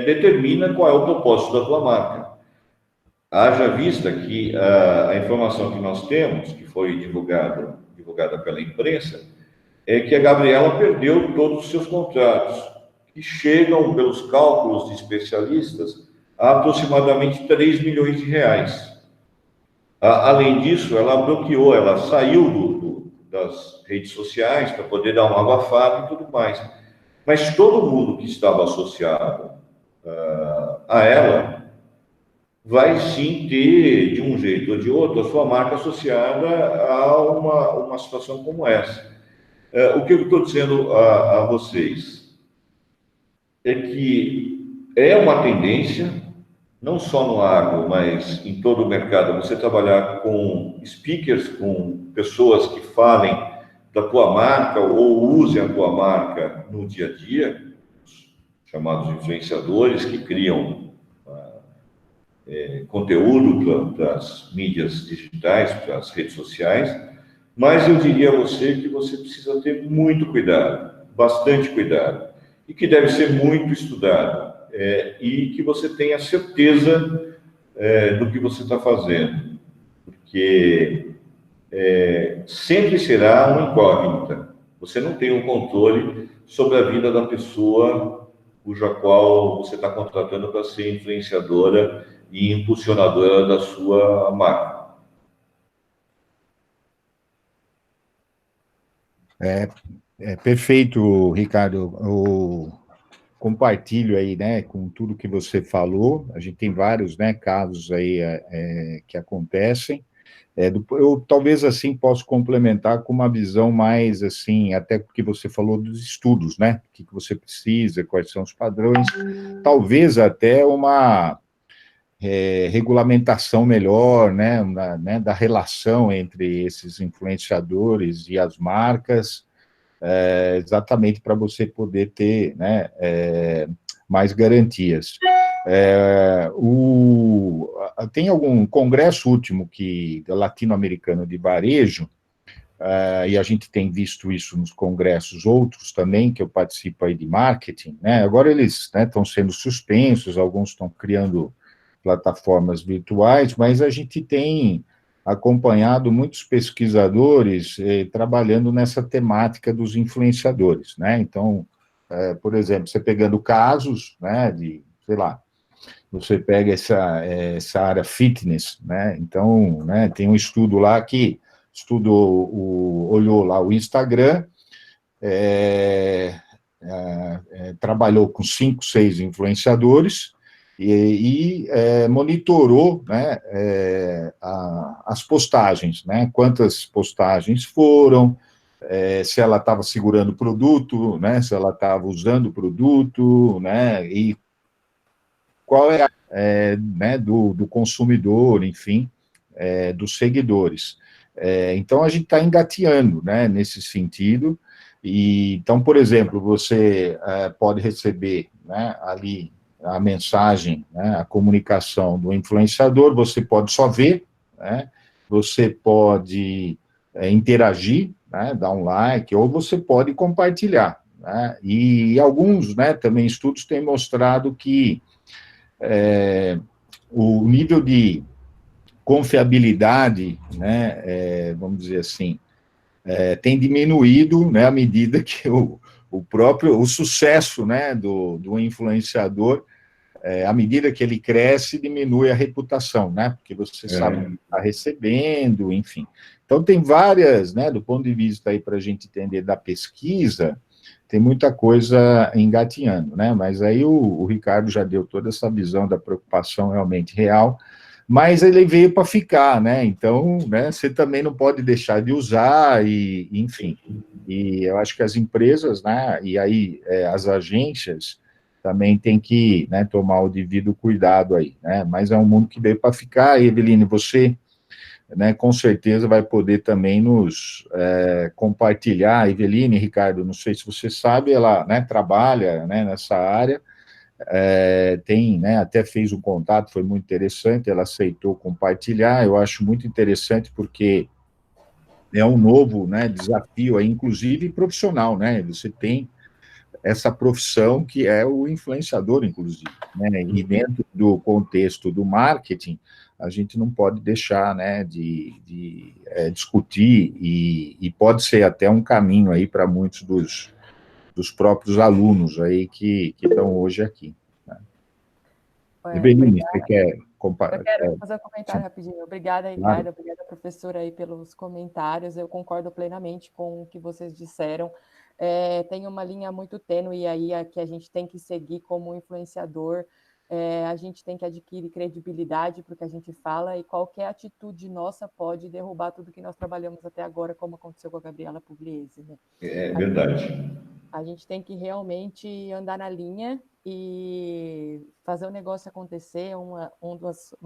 determina qual é o propósito da tua marca. Haja vista que a informação que nós temos, que foi divulgada pela imprensa, é que a Gabriela perdeu todos os seus contratos, que chegam, pelos cálculos de especialistas, a aproximadamente 3 milhões de reais. Além disso, ela bloqueou, ela saiu das redes sociais para poder dar uma abafada e tudo mais. Mas todo mundo que estava associado a ela vai sim ter, de um jeito ou de outro, a sua marca associada a uma situação como essa. O que eu estou dizendo a vocês é que é uma tendência, não só no agro, mas em todo o mercado, você trabalhar com speakers, com pessoas que falem da tua marca ou usem a tua marca no dia a dia, chamados influenciadores, que criam conteúdo para as mídias digitais, para as redes sociais, mas eu diria a você que você precisa ter muito cuidado, bastante cuidado, e que deve ser muito estudado, e que você tenha certeza do que você está fazendo, porque sempre será uma incógnita. Você não tem um controle sobre a vida da pessoa cuja qual você está contratando para ser influenciadora e impulsionadora da sua marca. Perfeito, Ricardo. Compartilho aí, né, com tudo que você falou. A gente tem vários, né, casos aí que acontecem. Eu talvez assim posso complementar com uma visão mais assim, até porque você falou dos estudos, né? O que você precisa, quais são os padrões, talvez até uma regulamentação melhor, né, da relação entre esses influenciadores e as marcas, exatamente para você poder ter, né, mais garantias. Tem algum congresso último latino-americano de varejo, e a gente tem visto isso nos congressos outros também, que eu participo aí de marketing, né? Agora eles estão sendo suspensos, alguns estão criando plataformas virtuais, mas a gente tem acompanhado muitos pesquisadores trabalhando nessa temática dos influenciadores, né? Então, por exemplo, você pegando casos, né, sei lá, você pega essa área fitness, né? Então, né, tem um estudo lá que olhou lá o Instagram, trabalhou com 5, 6 influenciadores e monitorou, né, as postagens, né? Quantas postagens foram, se ela estava segurando o produto, né? Se ela estava usando o produto, né? E qual é né, do consumidor, enfim, dos seguidores. Então, a gente está engateando, né, nesse sentido. E, então, por exemplo, você pode receber, né, ali a mensagem, né, a comunicação do influenciador, você pode só ver, né, você pode interagir, né, dar um like, ou você pode compartilhar, né, e alguns, né, também estudos têm mostrado que o nível de confiabilidade, né, vamos dizer assim, tem diminuído, né, à medida que o sucesso, né, do influenciador, à medida que ele cresce, diminui a reputação, né, porque você sabe o que está recebendo, enfim. Então, tem várias, né, do ponto de vista aí para a gente entender da pesquisa, tem muita coisa engatinhando, né, mas aí o Ricardo já deu toda essa visão da preocupação realmente real, mas ele veio para ficar, né, então, né, você também não pode deixar de usar, e enfim, e eu acho que as empresas, né, e aí as agências também tem que, né, tomar o devido cuidado aí, né, mas é um mundo que veio para ficar. E, Eveline, você, né, com certeza vai poder também nos compartilhar. Eveline, Ricardo, não sei se você sabe, ela, né, trabalha, né, nessa área, tem, né, até fez um contato, foi muito interessante, ela aceitou compartilhar, eu acho muito interessante porque é um novo, né, desafio, aí, inclusive profissional, né, você tem essa profissão que é o influenciador, inclusive, né, e dentro do contexto do marketing, a gente não pode deixar, né, de discutir, e pode ser até um caminho aí para muitos dos próprios alunos aí que estão hoje aqui. Né. Eveline, você quer Eu quero fazer um comentário rapidinho. Obrigada, Ricardo. Obrigada, professora, aí pelos comentários. Eu concordo plenamente com o que vocês disseram. Tem uma linha muito tênue aí que a gente tem que seguir como influenciador. A gente tem que adquirir credibilidade para o que a gente fala, e qualquer atitude nossa pode derrubar tudo que nós trabalhamos até agora, como aconteceu com a Gabriela Pugliese, né? É verdade. A gente tem que realmente andar na linha e fazer o negócio acontecer. Uma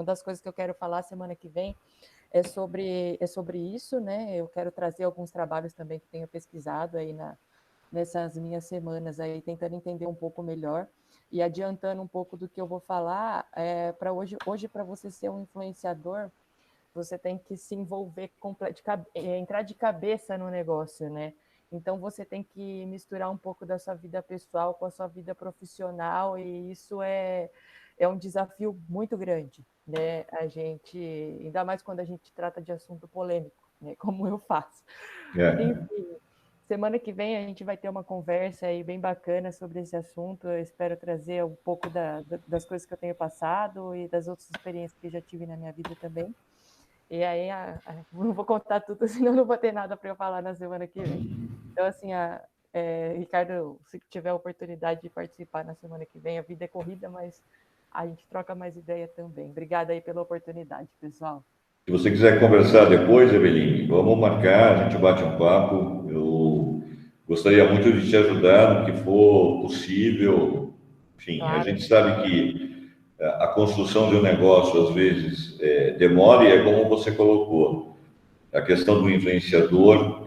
das coisas que eu quero falar semana que vem é sobre isso, né? Eu quero trazer alguns trabalhos também que tenho pesquisado aí nessas minhas semanas aí, tentando entender um pouco melhor e adiantando um pouco do que eu vou falar. Para hoje, para você ser um influenciador, você tem que se envolver, entrar de cabeça no negócio, né? Então, você tem que misturar um pouco da sua vida pessoal com a sua vida profissional, e isso é um desafio muito grande, né? Ainda mais quando a gente trata de assunto polêmico, né? Como eu faço. Enfim, semana que vem a gente vai ter uma conversa aí bem bacana sobre esse assunto. Eu espero trazer um pouco das coisas que eu tenho passado e das outras experiências que já tive na minha vida também. E aí, não vou contar tudo, senão não vou ter nada para eu falar na semana que vem. Então, assim, Ricardo, se tiver a oportunidade de participar na semana que vem, a vida é corrida, mas a gente troca mais ideia também. Obrigada aí pela oportunidade, pessoal. Se você quiser conversar depois, Eveline, vamos marcar, a gente bate um papo. Eu gostaria muito de te ajudar no que for possível. Enfim, claro. A gente sabe que a construção de um negócio, às vezes, demora, e é como você colocou. A questão do influenciador,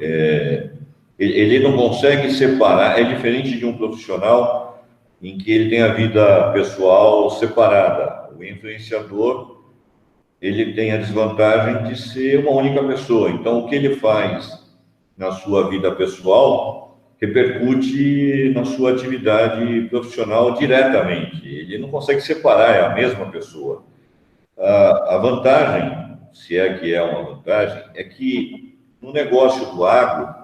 ele não consegue separar, é diferente de um profissional em que ele tem a vida pessoal separada. O influenciador, ele tem a desvantagem de ser uma única pessoa. Então, o que ele faz na sua vida pessoal repercute na sua atividade profissional diretamente. Ele não consegue separar, é a mesma pessoa. A vantagem, se é que é uma vantagem, é que no negócio do agro,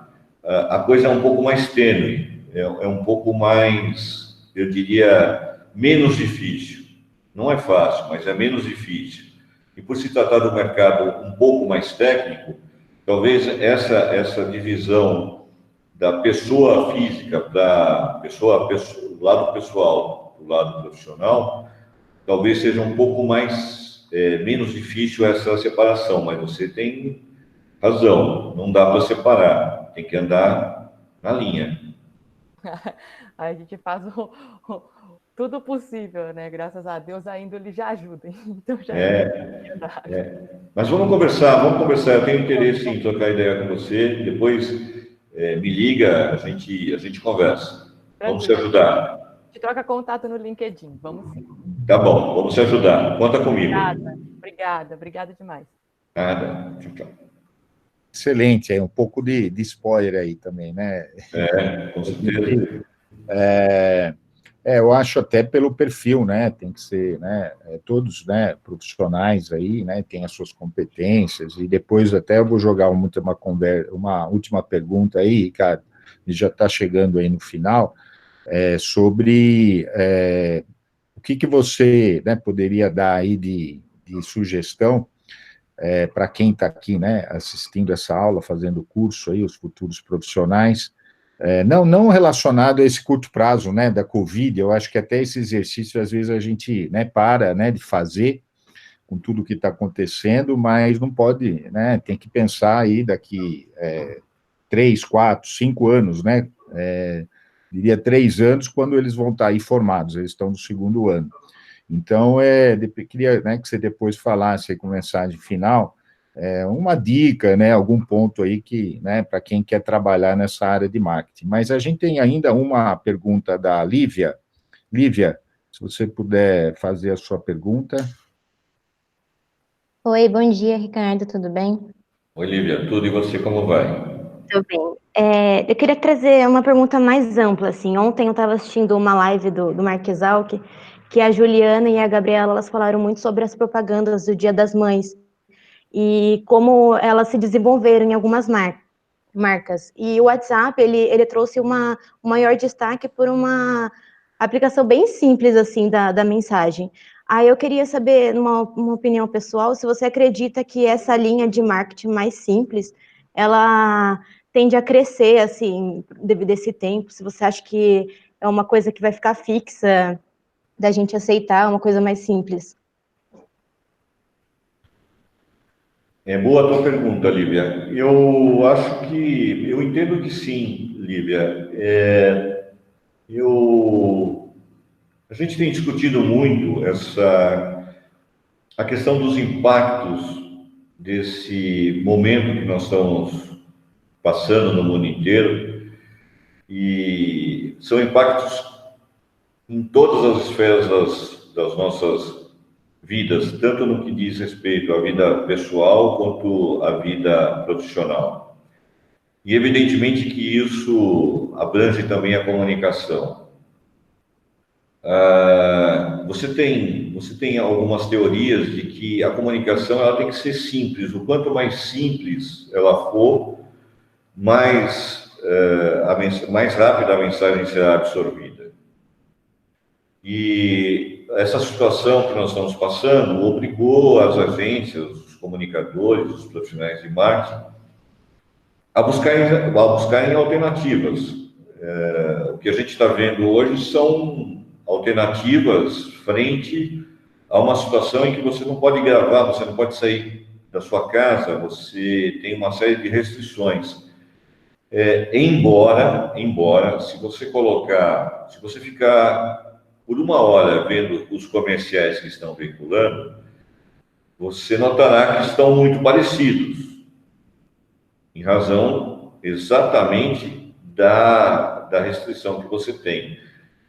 a coisa é um pouco mais tênue, é um pouco mais, eu diria, menos difícil. Não é fácil, mas é menos difícil. E por se tratar do mercado um pouco mais técnico, talvez essa divisão da pessoa física para do lado pessoal, do lado profissional, talvez seja um pouco mais menos difícil essa separação, mas você tem razão, não dá para separar, tem que andar na linha. A gente faz tudo possível, né? Graças a Deus a índole já ajuda. Então já Mas vamos conversar. Eu tenho interesse em trocar ideia com você. Depois me liga, a gente conversa. Vamos se ajudar. A gente troca contato no LinkedIn, vamos sim. Tá bom, vamos se ajudar. Conta comigo. Obrigada demais. Nada. Tchau. Excelente, um pouco de spoiler aí também, né? Com certeza. Eu acho até pelo perfil, né? Tem que ser, né? Todos, né? Profissionais aí, né? Tem as suas competências, e depois até eu vou jogar uma última pergunta aí, Ricardo, e já está chegando aí no final, sobre o que você, né? Poderia dar aí de sugestão para quem está aqui, né, assistindo essa aula, fazendo o curso aí, os futuros profissionais, não relacionado a esse curto prazo, né, da Covid. Eu acho que até esse exercício, às vezes, a gente, né, para, né, de fazer com tudo que está acontecendo, mas não pode, né, tem que pensar aí daqui 3, 4, 5 anos, né, diria 3 anos, quando eles vão estar aí formados, eles estão no 2º ano. Então, queria, né, que você depois falasse aí com mensagem final, uma dica, né, algum ponto aí que, né, para quem quer trabalhar nessa área de marketing. Mas a gente tem ainda uma pergunta da Lívia. Lívia, Se você puder fazer a sua pergunta. Oi, bom dia, Ricardo, tudo bem? Oi, Lívia, tudo e você, como vai? Tudo bem. Eu queria trazer uma pergunta mais ampla, assim. Ontem eu estava assistindo uma live do Marquesalque, que a Juliana e a Gabriela, elas falaram muito sobre as propagandas do Dia das Mães e como elas se desenvolveram em algumas marcas. E o WhatsApp, ele trouxe um maior destaque por uma aplicação bem simples, assim, da mensagem. Aí eu queria saber, uma opinião pessoal, se você acredita que essa linha de marketing mais simples, ela tende a crescer, assim, devido a esse tempo, se você acha que é uma coisa que vai ficar fixa, da gente aceitar, uma coisa mais simples. É boa a tua pergunta, Lívia. Eu acho que, eu entendo que sim, Lívia. A gente tem discutido muito a questão dos impactos desse momento que nós estamos passando no mundo inteiro, e são impactos em todas as esferas das nossas vidas, tanto no que diz respeito à vida pessoal quanto à vida profissional. E evidentemente que isso abrange também a comunicação. Você tem algumas teorias de que a comunicação ela tem que ser simples. O quanto mais simples ela for, mais rápida a mensagem será absorvida. E essa situação que nós estamos passando obrigou as agências, os comunicadores, os profissionais de marketing a buscarem alternativas. O que a gente está vendo hoje são alternativas frente a uma situação em que você não pode gravar, você não pode sair da sua casa, você tem uma série de restrições. Embora, se você ficar por uma hora vendo os comerciais que estão veiculando, você notará que estão muito parecidos, em razão exatamente da restrição que você tem.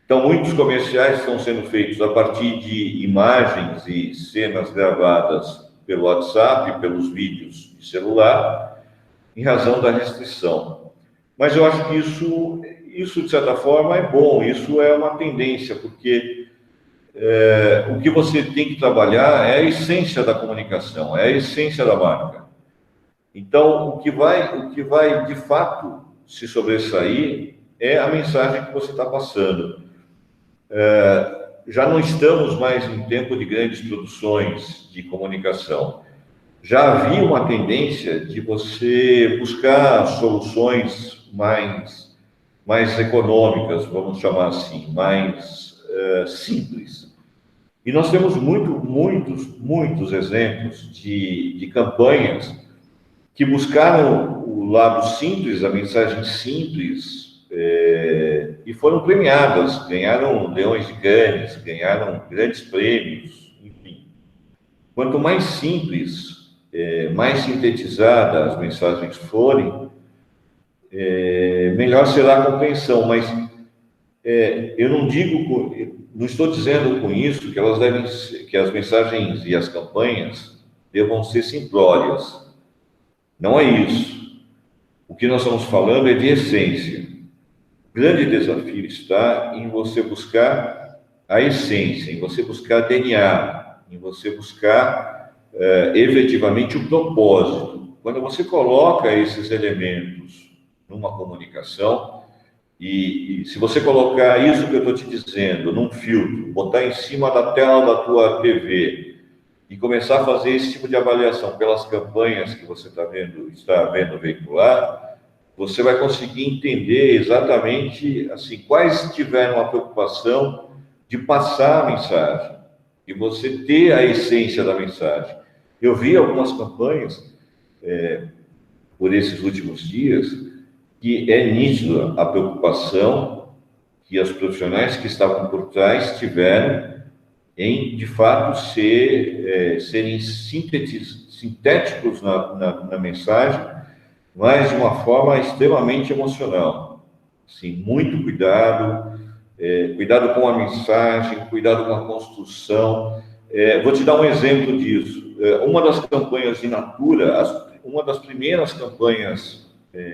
Então, muitos comerciais estão sendo feitos a partir de imagens e cenas gravadas pelo WhatsApp, pelos vídeos de celular, em razão da restrição. Mas eu acho que isso de certa forma, é bom, isso é uma tendência, porque o que você tem que trabalhar é a essência da comunicação, é a essência da marca. Então, o que vai de fato se sobressair é a mensagem que você está passando. Já não estamos mais em tempo de grandes produções de comunicação. Já havia uma tendência de você buscar soluções mais econômicas, vamos chamar assim, mais simples. E nós temos muitos exemplos de campanhas que buscaram o lado simples, a mensagem simples, e foram premiadas, ganharam leões de Cannes, ganharam grandes prêmios, enfim. Quanto mais simples, mais sintetizada as mensagens forem, melhor será a compreensão. Mas eu não estou dizendo com isso que as mensagens e as campanhas devam ser simplórias. Não é isso. O que nós estamos falando é de essência. O grande desafio está em você buscar a essência, em você buscar DNA, em você buscar efetivamente o propósito. Quando você coloca esses elementos numa comunicação, e se você colocar isso que eu estou te dizendo num filtro, botar em cima da tela da tua TV e começar a fazer esse tipo de avaliação pelas campanhas que você está vendo veicular, você vai conseguir entender exatamente assim, quais tiveram a preocupação de passar a mensagem e você ter a essência da mensagem. Eu vi algumas campanhas por esses últimos dias que é nítida a preocupação que os profissionais que estavam por trás tiveram em, de fato, serem sintéticos na mensagem, mas de uma forma extremamente emocional. Assim, muito cuidado, cuidado com a mensagem, cuidado com a construção. Vou te dar um exemplo disso. Uma das campanhas de Natura, uma das primeiras campanhas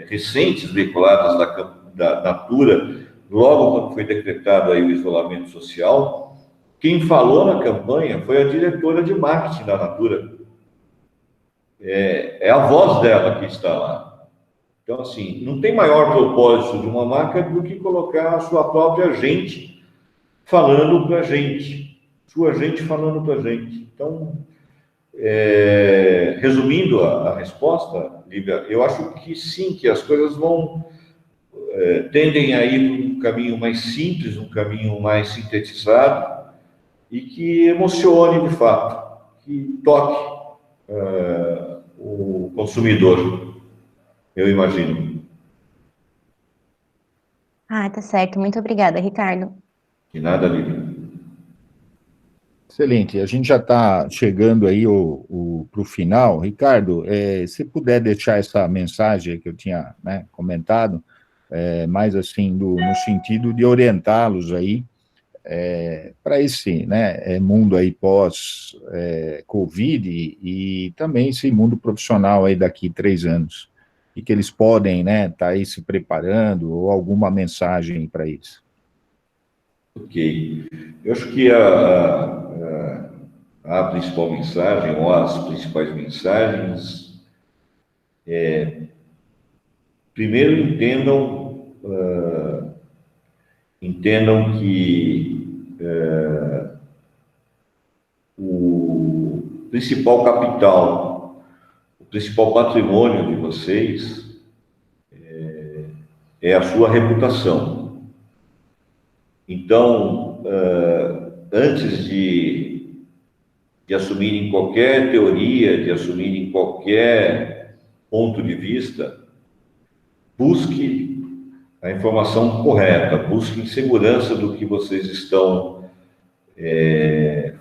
recentes veiculadas da Natura, logo quando foi decretado aí o isolamento social, quem falou na campanha foi a diretora de marketing da Natura. É a voz dela que está lá. Então, assim, não tem maior propósito de uma marca do que colocar a sua própria gente falando para a gente. Sua gente falando para a gente. Então, resumindo a resposta, Lívia, eu acho que sim, que as coisas tendem a ir para um caminho mais simples, um caminho mais sintetizado e que emocione de fato, que toque o consumidor, eu imagino. Tá certo. Muito obrigada, Ricardo. De nada, Lívia. Excelente. A gente já está chegando aí para o final. Ricardo, se puder deixar essa mensagem que eu tinha, né, comentado, mais assim, no sentido de orientá-los aí para esse, né, mundo aí pós-Covid e também esse mundo profissional aí daqui 3 anos. E que eles podem, né, estar aí se preparando ou alguma mensagem para isso. Ok. Eu acho que a principal mensagem, ou as principais mensagens, primeiro entendam que o principal capital, o principal patrimônio de vocês é a sua reputação. Então, antes de assumirem qualquer teoria, de assumirem qualquer ponto de vista, busque a informação correta, busquem segurança do que vocês estão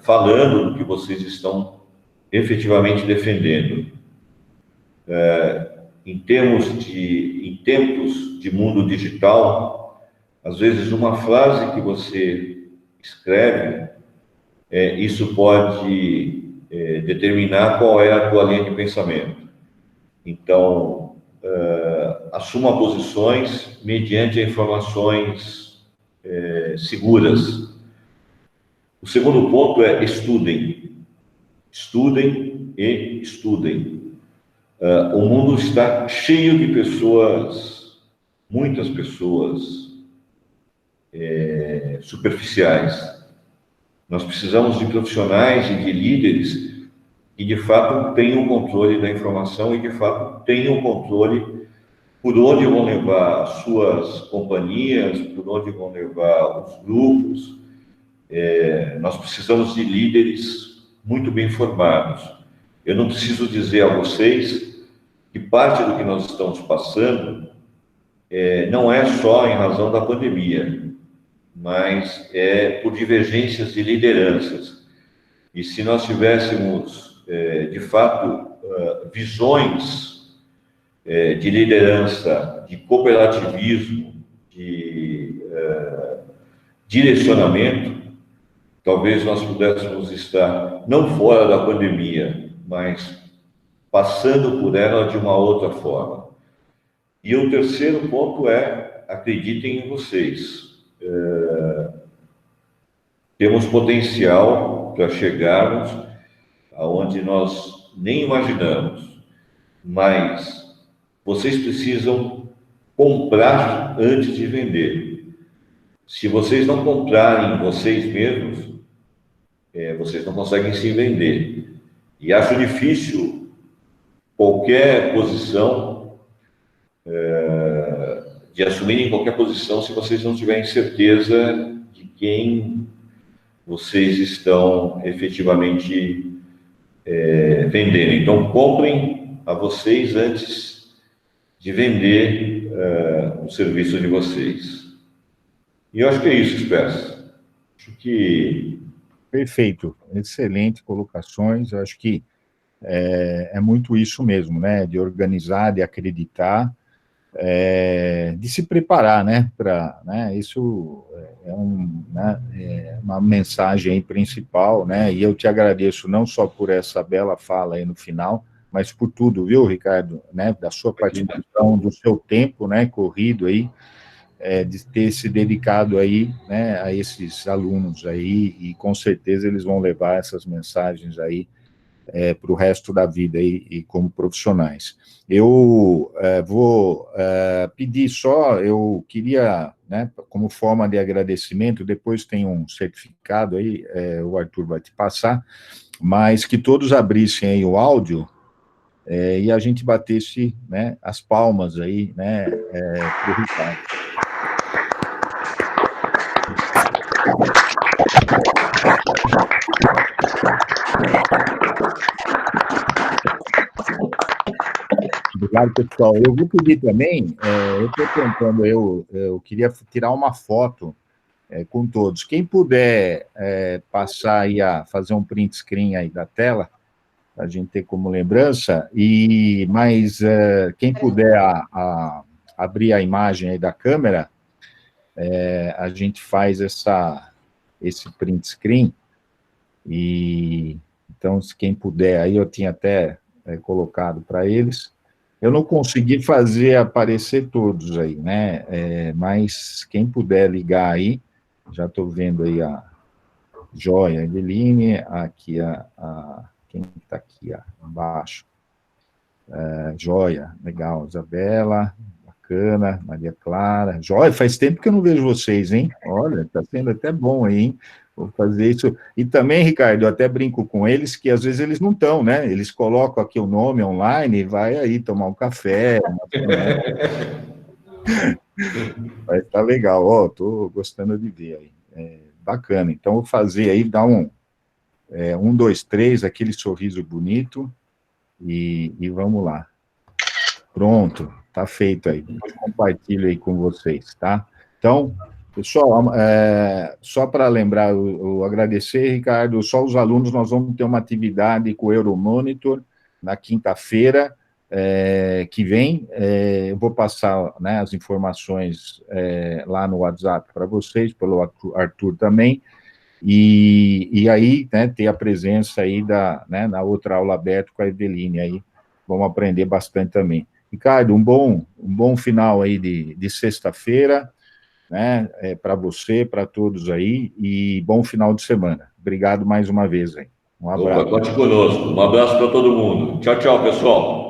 falando, do que vocês estão efetivamente defendendo. Em tempos de mundo digital, às vezes uma frase que você escreve, isso pode determinar qual é a tua linha de pensamento. Então, assuma posições mediante informações seguras. O segundo ponto é estudem. Estudem e estudem. O mundo está cheio de pessoas, muitas pessoas superficiais. Nós precisamos de profissionais e de líderes que, de fato, tenham controle da informação e, de fato, tenham controle por onde vão levar as suas companhias, por onde vão levar os grupos. Nós precisamos de líderes muito bem formados. Eu não preciso dizer a vocês que parte do que nós estamos passando não é só em razão da pandemia, mas por divergências de lideranças. E se nós tivéssemos, de fato, visões de liderança, de cooperativismo, de direcionamento, talvez nós pudéssemos estar não fora da pandemia, mas passando por ela de uma outra forma. E o terceiro ponto é: acreditem em vocês. Temos potencial para chegarmos aonde nós nem imaginamos, mas vocês precisam comprar antes de vender. Se vocês não comprarem vocês mesmos, vocês não conseguem se vender. E acho difícil qualquer posição, de assumirem qualquer posição se vocês não tiverem certeza de quem vocês estão efetivamente vendendo. Então, comprem a vocês antes de vender o serviço de vocês. E eu acho que é isso, Spes. Acho que... Perfeito, excelente colocações. Eu acho que é muito isso mesmo, né? De organizar, de acreditar de se preparar, né, isso é uma mensagem aí principal, né, e eu te agradeço não só por essa bela fala aí no final, mas por tudo, viu, Ricardo, né, da sua participação, do seu tempo, né, corrido aí, de ter se dedicado aí, né, a esses alunos aí, e com certeza eles vão levar essas mensagens aí para o resto da vida e como profissionais. Eu vou pedir só, eu queria, né, como forma de agradecimento, depois tem um certificado aí, o Arthur vai te passar, mas que todos abrissem aí o áudio e a gente batesse, né, as palmas aí, né, para o Ricardo. Obrigado, pessoal. Eu vou pedir também, eu estou tentando, eu queria tirar uma foto com todos. Quem puder passar aí fazer um print screen aí da tela, a gente ter como lembrança, mas quem puder abrir a imagem aí da câmera, a gente faz esse print screen, e então, se quem puder, aí eu tinha até colocado para eles. Eu não consegui fazer aparecer todos aí, né? Mas quem puder ligar aí, já estou vendo aí a Joia, Eveline, aqui quem está aqui embaixo? Joia, legal, Isabela, bacana, Maria Clara. Joia, faz tempo que eu não vejo vocês, hein? Olha, está sendo até bom aí, hein? Vou fazer isso. E também, Ricardo, eu até brinco com eles, que às vezes eles não estão, né? Eles colocam aqui o nome online e vai aí tomar um café. Vai estar legal, ó, tô gostando de ver aí. Bacana. Então, vou fazer aí, dar 1, 2, 3, aquele sorriso bonito, e vamos lá. Pronto, tá feito aí. Depois compartilho aí com vocês, tá? Então, pessoal, só para lembrar, eu agradecer, Ricardo, só os alunos, nós vamos ter uma atividade com o Euromonitor na quinta-feira que vem, eu vou passar, né, as informações lá no WhatsApp para vocês, pelo Arthur também, e aí, né, ter a presença aí na outra aula aberta com a Eveline, aí vamos aprender bastante também. Ricardo, um bom final aí de sexta-feira, né, para você, para todos aí, e bom final de semana. Obrigado mais uma vez aí. Um abraço. Opa, conte conosco. Um abraço para todo mundo. Tchau, tchau, pessoal.